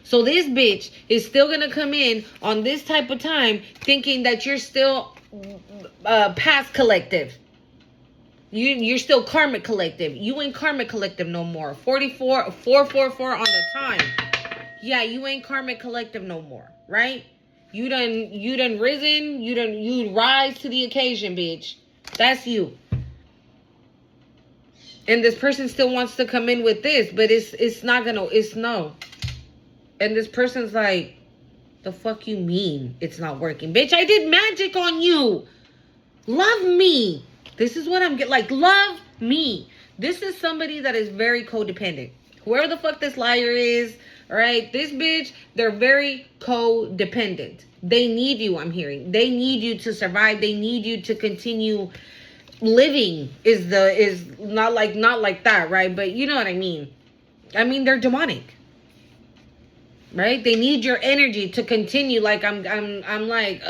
So this bitch is still going to come in on this type of time thinking that you're still past Collective. You're still karmic Collective. You ain't karmic Collective no more. 444 on the time. Yeah, you ain't karmic Collective no more, right? You done risen. You rise to the occasion, bitch. That's you. And this person still wants to come in with this, but it's not gonna. It's no. And this person's like, The fuck you mean it's not working? Bitch, I did magic on you. Love me. This is what I'm getting. Like, love me. This is somebody that is very codependent. Whoever the fuck this liar is, all right? This bitch, they're very codependent. They need you, I'm hearing. They need you to survive. They need you to continue living is not like that, right? But you know what I mean. I mean, they're demonic. Right? They need your energy to continue. Like I'm like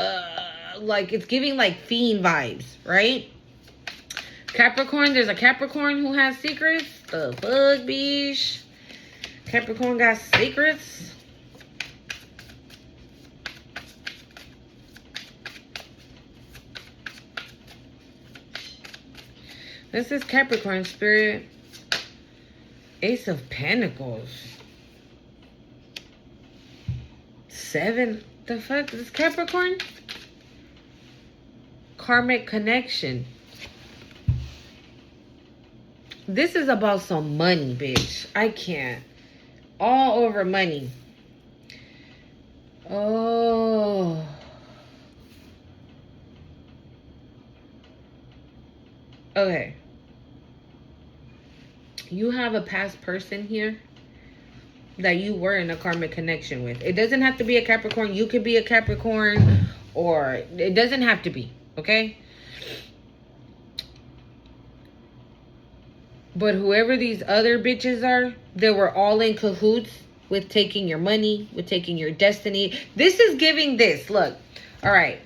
it's giving like fiend vibes, right? Capricorn, there's a Capricorn who has secrets. The fuck, bitch. Capricorn got secrets. This is Capricorn spirit. Ace of Pentacles. 7. The fuck? This Capricorn? Karmic connection. This is about some money, bitch. I can't. All over money. Oh. Okay. You have a past person here that you were in a karmic connection with. It doesn't have to be a Capricorn. You could be a Capricorn, or it doesn't have to be, okay? But whoever these other bitches are, they were all in cahoots with taking your money, with taking your destiny. This is giving this. Look, all right.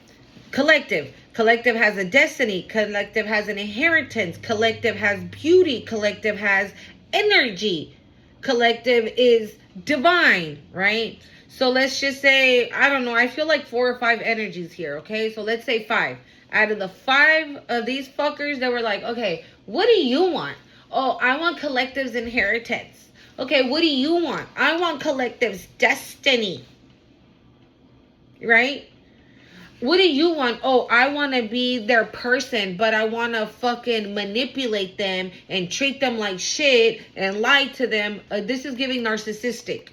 Collective. Collective has a destiny. Collective has an inheritance. Collective has beauty. Collective has energy. Collective is divine, right? So let's just say, I don't know, I feel like 4 or 5 energies here, okay? So let's say 5. Out of the 5 of these fuckers, they were like, okay, what do you want? Oh, I want collective's inheritance. Okay, what do you want? I want collective's destiny. Right? What do you want? Oh, I want to be their person, but I want to fucking manipulate them and treat them like shit and lie to them. This is giving narcissistic.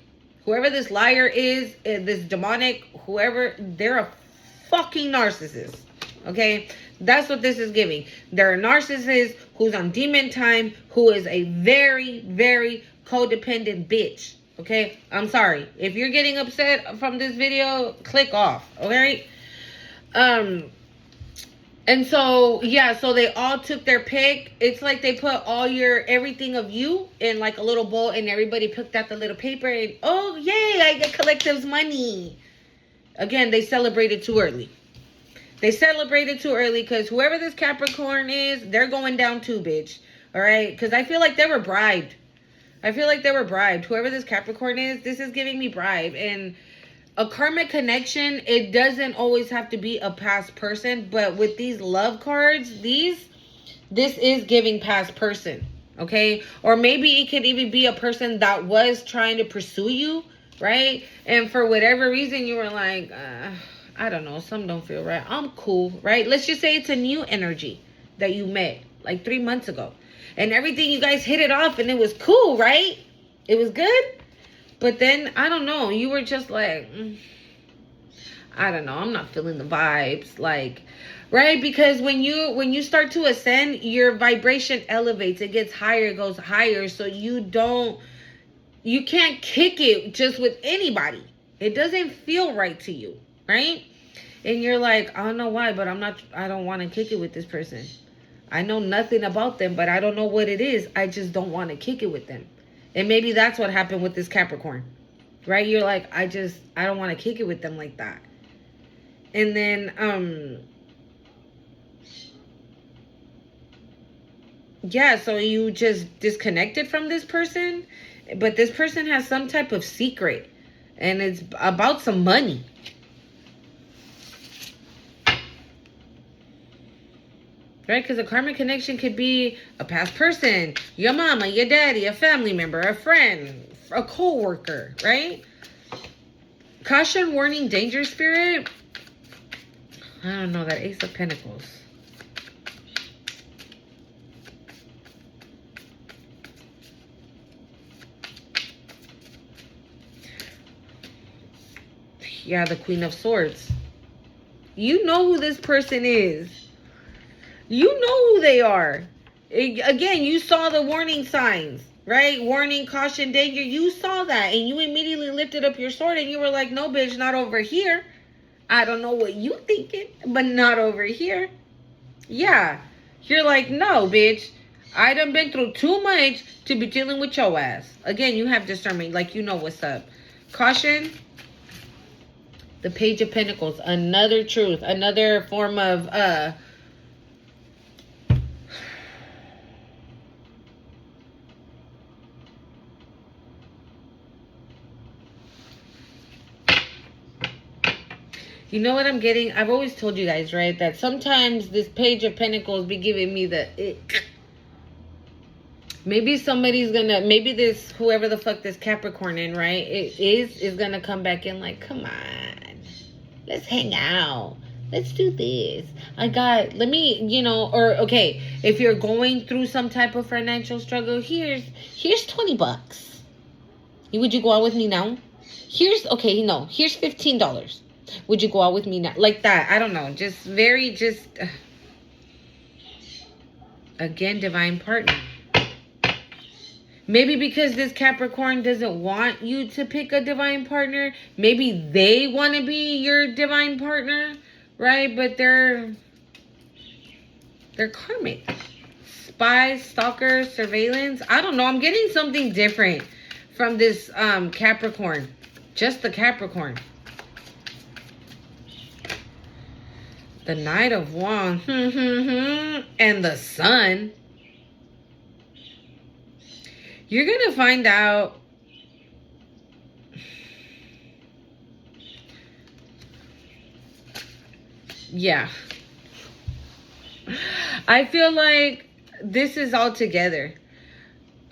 Whoever this liar is, this demonic, whoever, they're a fucking narcissist. Okay? That's what this is giving. They're a narcissist who's on demon time, who is a very, very codependent bitch. Okay? I'm sorry. If you're getting upset from this video, click off. Okay? And so, yeah, so they all took their pick. It's like they put everything of you in like a little bowl, and everybody picked out the little paper and, oh, yay, I get collective's money. Again, they celebrated too early. They celebrated too early because whoever this Capricorn is, they're going down too, bitch. All right? Because I feel like they were bribed. Whoever this Capricorn is, this is giving me bribe. And a karmic connection, it doesn't always have to be a past person, but with these love cards, this is giving past person, okay? Or maybe it could even be a person that was trying to pursue you, right? And for whatever reason, you were like, I don't know, something don't feel right. I'm cool, right? Let's just say it's a new energy that you met like 3 months ago. And everything, you guys hit it off and it was cool, right? It was good. But then, I don't know, you were just like, I don't know, I'm not feeling the vibes, like, right? Because when you start to ascend, your vibration elevates, it gets higher, it goes higher, so you can't kick it just with anybody. It doesn't feel right to you, right? And you're like, I don't know why, but I don't want to kick it with this person. I know nothing about them, but I don't know what it is. I just don't want to kick it with them. And maybe that's what happened with this Capricorn, right? You're like, I don't want to kick it with them like that. And then, yeah, so you just disconnected from this person, but this person has some type of secret, and it's about some money. Right? Because a karmic connection could be a past person, your mama, your daddy, a family member, a friend, a co-worker, right? Caution, warning, danger, spirit. I don't know, that Ace of Pentacles. Yeah, the Queen of Swords. You know who this person is. You know who they are. Again, you saw the warning signs, right? Warning, caution, danger. You saw that and you immediately lifted up your sword and you were like, no, bitch, not over here. I don't know what you thinking, but not over here. Yeah. You're like, no, bitch. I done been through too much to be dealing with your ass. Again, you have discernment. Like, you know what's up. Caution. The Page of Pentacles. Another truth. Another form of, you know what I'm getting? I've always told you guys, right? That sometimes this Page of Pentacles be giving me the... Maybe somebody's gonna... Maybe this... Whoever the fuck this Capricorn in, right? Is gonna come back in like, come on. Let's hang out. Let's do this. Let me, or, okay. If you're going through some type of financial struggle, here's $20. Would you go out with me now? Here's $15. Would you go out with me now? Like that. I don't know. Again, divine partner. Maybe because this Capricorn doesn't want you to pick a divine partner. Maybe they want to be your divine partner, right? But they're karmic. Spies, stalkers, surveillance. I don't know. I'm getting something different from this Capricorn. Just the Capricorn. The Knight of Wands. And the Sun. You're going to find out. Yeah. I feel like this is all together.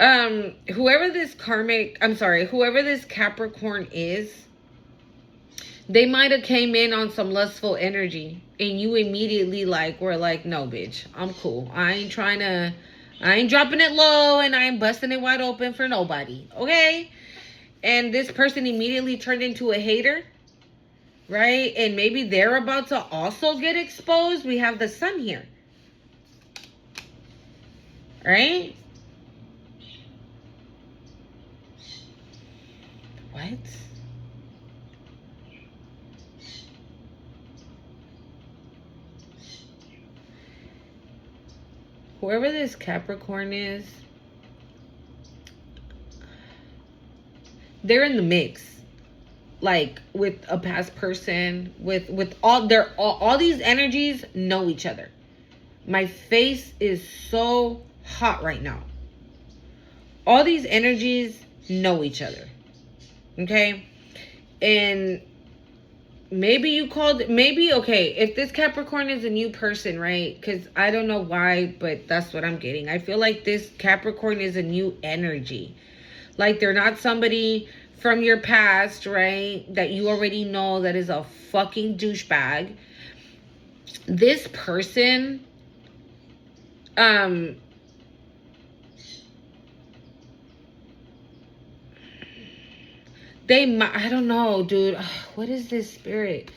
Whoever this Capricorn is, they might have came in on some lustful energy and you immediately were like, no, bitch, I'm cool. I ain't dropping it low and I ain't busting it wide open for nobody. Okay. And this person immediately turned into a hater, right? And maybe they're about to also get exposed. We have the Sun here. Right? What? Whoever this Capricorn is, they're in the mix. Like with a past person, with all these energies know each other. My face is so hot right now. All these energies know each other. Okay? And maybe if this Capricorn is a new person, right? Because I don't know why, but that's what I'm getting. I feel like this Capricorn is a new energy. Like they're not somebody from your past, right? That you already know that is a fucking douchebag. This person, I don't know, dude. What is this spirit?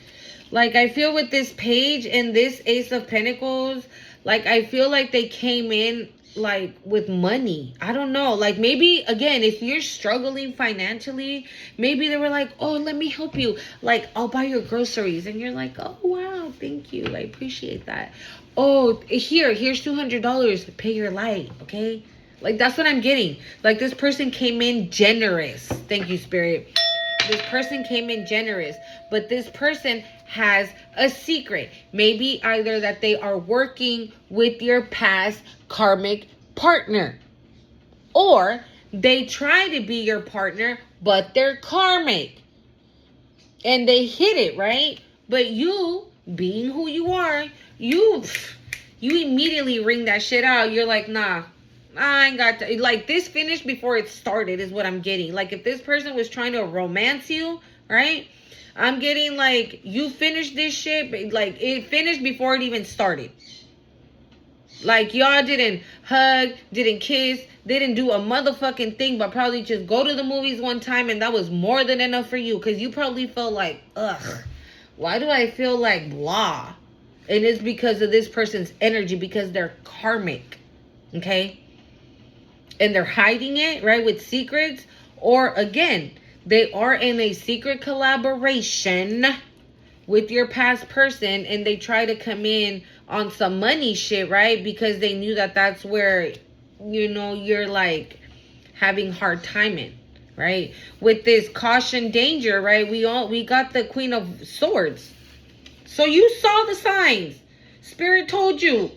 Like, I feel with this page and this Ace of Pentacles, like, I feel like they came in, like, with money. I don't know. Like, maybe, again, if you're struggling financially, maybe they were like, oh, let me help you. Like, I'll buy your groceries. And you're like, oh, wow, thank you. I appreciate that. Oh, here's $200. Pay your light, okay? Like, that's what I'm getting. Like, this person came in generous. Thank you, Spirit. This person came in generous. But this person has a secret. Maybe either that they are working with your past karmic partner. Or they try to be your partner, but they're karmic. And they hit it, right? But you, being who you are, you immediately ring that shit out. You're like, nah. I ain't got to, like, this finished before it started is what I'm getting. Like, if this person was trying to romance you, right? I'm getting, like, you finished this shit, but, like, it finished before it even started. Like, y'all didn't hug, didn't kiss, didn't do a motherfucking thing, but probably just go to the movies one time, and that was more than enough for you. Because you probably felt like, ugh, why do I feel like blah? And it's because of this person's energy, because they're karmic, okay? And they're hiding it, right, with secrets. Or, again, they are in a secret collaboration with your past person, and they try to come in on some money shit, right? Because they knew that that's where, you know, you're like having hard timing, right? With this caution danger, right? We got the Queen of Swords. So you saw the signs. Spirit told you,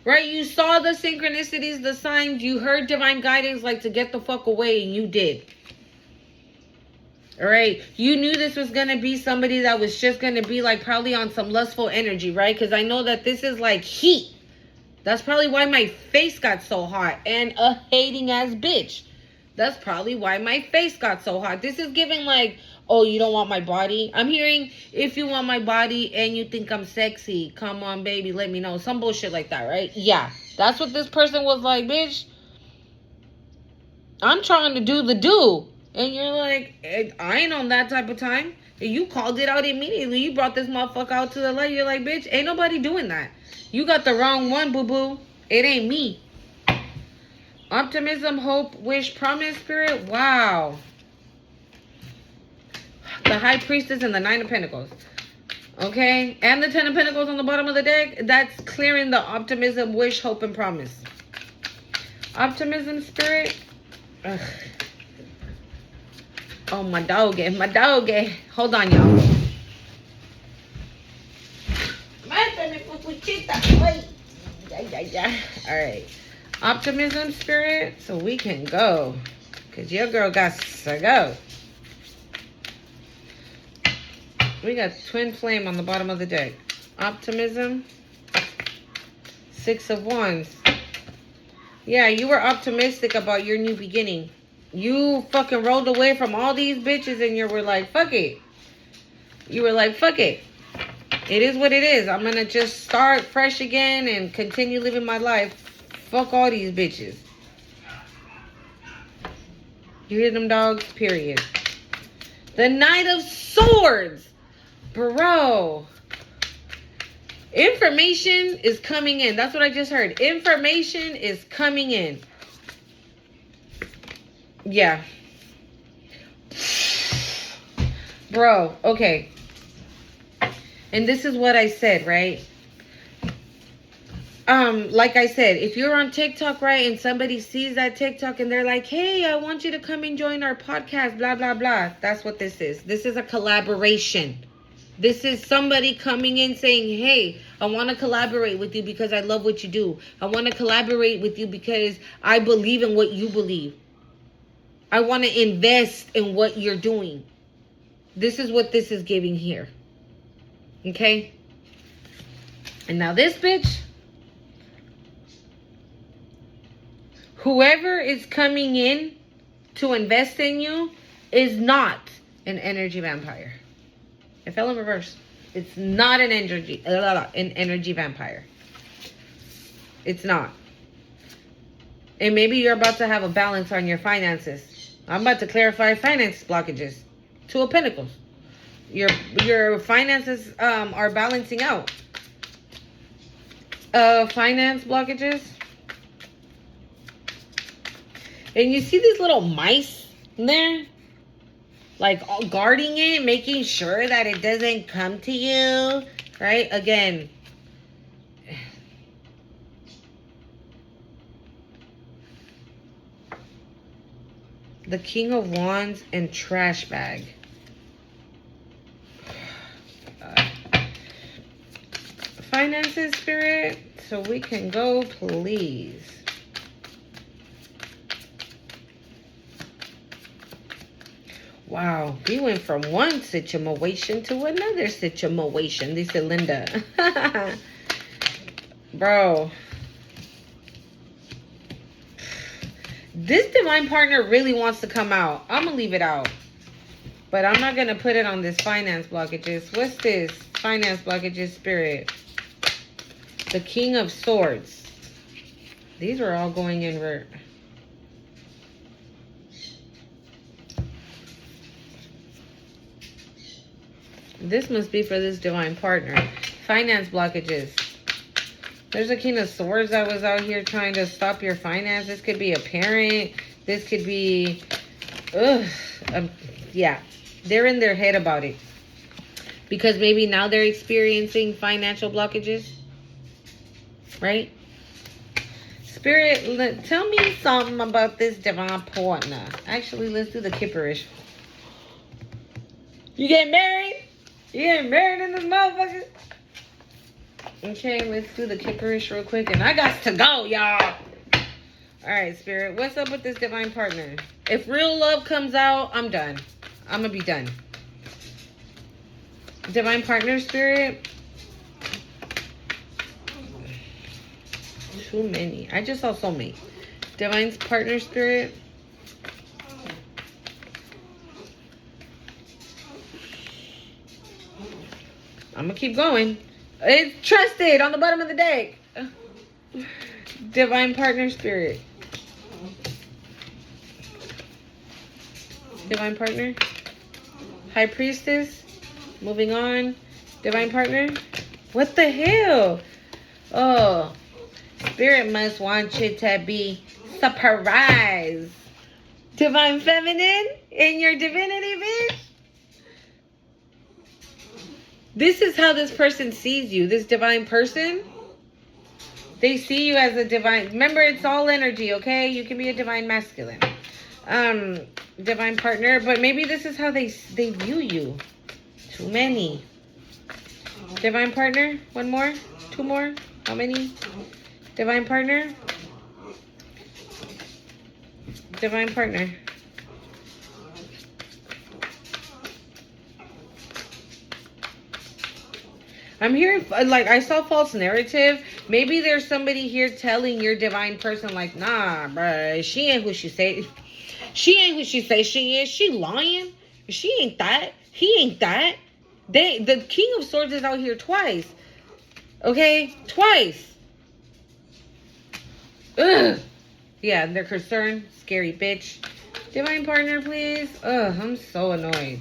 right? You saw the synchronicities, the signs. You heard divine guidance, like, to get the fuck away, and you did. All right, you knew this was going to be somebody that was just going to be like probably on some lustful energy, right? Because I know that this is like heat. That's probably why my face got so hot. And a hating ass bitch. That's probably why my face got so hot. This is giving like, oh, you don't want my body? I'm hearing, if you want my body and you think I'm sexy, come on, baby, let me know. Some bullshit like that, right? Yeah, that's what this person was like, bitch. I'm trying to do the do. And you're like, I ain't on that type of time. You called it out immediately. You brought this motherfucker out to the light. You're like, bitch, ain't nobody doing that. You got the wrong one, boo-boo. It ain't me. Optimism, hope, wish, promise, spirit. Wow. The High Priestess and the Nine of Pentacles. Okay? And the Ten of Pentacles on the bottom of the deck. That's clearing the optimism, wish, hope, and promise. Optimism, spirit. Ugh. Oh, my doggy. My doggy. Hold on, y'all. Alright. Optimism, spirit. So we can go. Because your girl got to go. We got Twin Flame on the bottom of the deck. Optimism. Six of Wands. Yeah, you were optimistic about your new beginning. You fucking rolled away from all these bitches and you were like, fuck it. You were like, fuck it. It is what it is. I'm going to just start fresh again and continue living my life. Fuck all these bitches. You hear them, dogs? Period. The Knight of Swords. Bro. Information is coming in. That's what I just heard. Information is coming in. Yeah. Bro, okay. And this is what I said, right? Like I said, if you're on TikTok, right, and somebody sees that TikTok and they're like, hey, I want you to come and join our podcast, blah, blah, blah. That's what this is. This is a collaboration. This is somebody coming in saying, hey, I want to collaborate with you because I love what you do. I want to collaborate with you because I believe in what you believe. I want to invest in what you're doing. This is what this is giving here. Okay? And now this bitch, whoever is coming in to invest in you is not an energy vampire. It fell in reverse. It's not an energy vampire. It's not. And maybe you're about to have a balance on your finances. I'm about to clarify finance blockages. Two of Pentacles. Your finances are balancing out. Finance blockages. And you see these little mice in there? Like guarding it, making sure that it doesn't come to you. Right? Again. The King of Wands and Trash Bag. Finances, spirit. So we can go, please. Wow, we went from one situation to another situation. This is Linda. Bro. This divine partner really wants to come out. I'm going to leave it out. But I'm not going to put it on this finance blockages. What's this? Finance blockages, spirit. The King of Swords. These are all going invert. This must be for this divine partner. Finance blockages. There's a King of Swords that was out here trying to stop your finance. This could be a parent. This could be... yeah. They're in their head about it. Because maybe now they're experiencing financial blockages. Right? Spirit, tell me something about this divine partner. Actually, let's do the kipperish. You getting married? You getting married in this motherfucker? Okay, let's do the kipperish real quick. And I got to go, y'all. Alright, Spirit. What's up with this divine partner? If real love comes out, I'm done. I'm going to be done. Divine partner, Spirit. Too many. I just saw soulmate. Divine partner, Spirit. I'm going to keep going. It's trusted on the bottom of the deck. Divine partner, Spirit. Divine partner. High priestess. Moving on. Divine partner. What the hell? Oh. Spirit must want you to be surprised. Divine feminine in your divinity, bitch. This is how this person sees you. This divine person. They see you as a divine. Remember, it's all energy, okay? You can be a divine masculine. Divine partner. But maybe this is how they view you. Too many. Divine partner. One more. Two more. How many? Divine partner. Divine partner. I'm hearing, like, I saw false narrative. Maybe there's somebody here telling your divine person, like, nah, bruh, she ain't who she say. She ain't who she say she is. She lying. She ain't that. He ain't that. The King of Swords is out here twice. Okay? Twice. Ugh. Yeah, they're concerned. Scary bitch. Divine partner, please. Ugh, I'm so annoyed.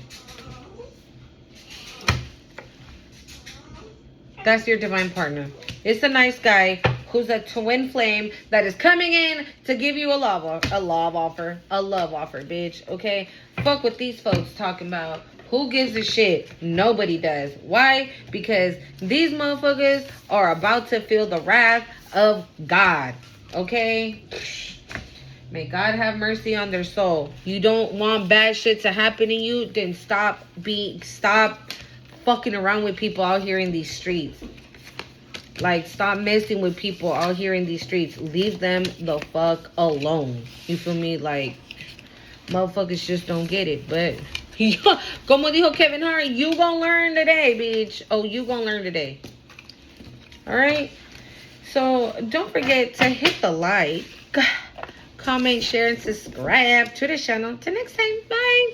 That's your divine partner. It's a nice guy who's a twin flame that is coming in to give you a love offer, bitch. Okay? Fuck what these folks talking about. Who gives a shit? Nobody does. Why? Because these motherfuckers are about to feel the wrath of God. Okay? May God have mercy on their soul. You don't want bad shit to happen to you, then stop fucking around with people out here in these streets. Like, stop messing with people out here in these streets. Leave them the fuck alone. You feel me? Like, motherfuckers just don't get it. But, como dijo Kevin Hart, you gonna learn today, bitch. Oh, you gonna learn today. Alright? So, don't forget to hit the like, comment, share, and subscribe to the channel. Till next time. Bye.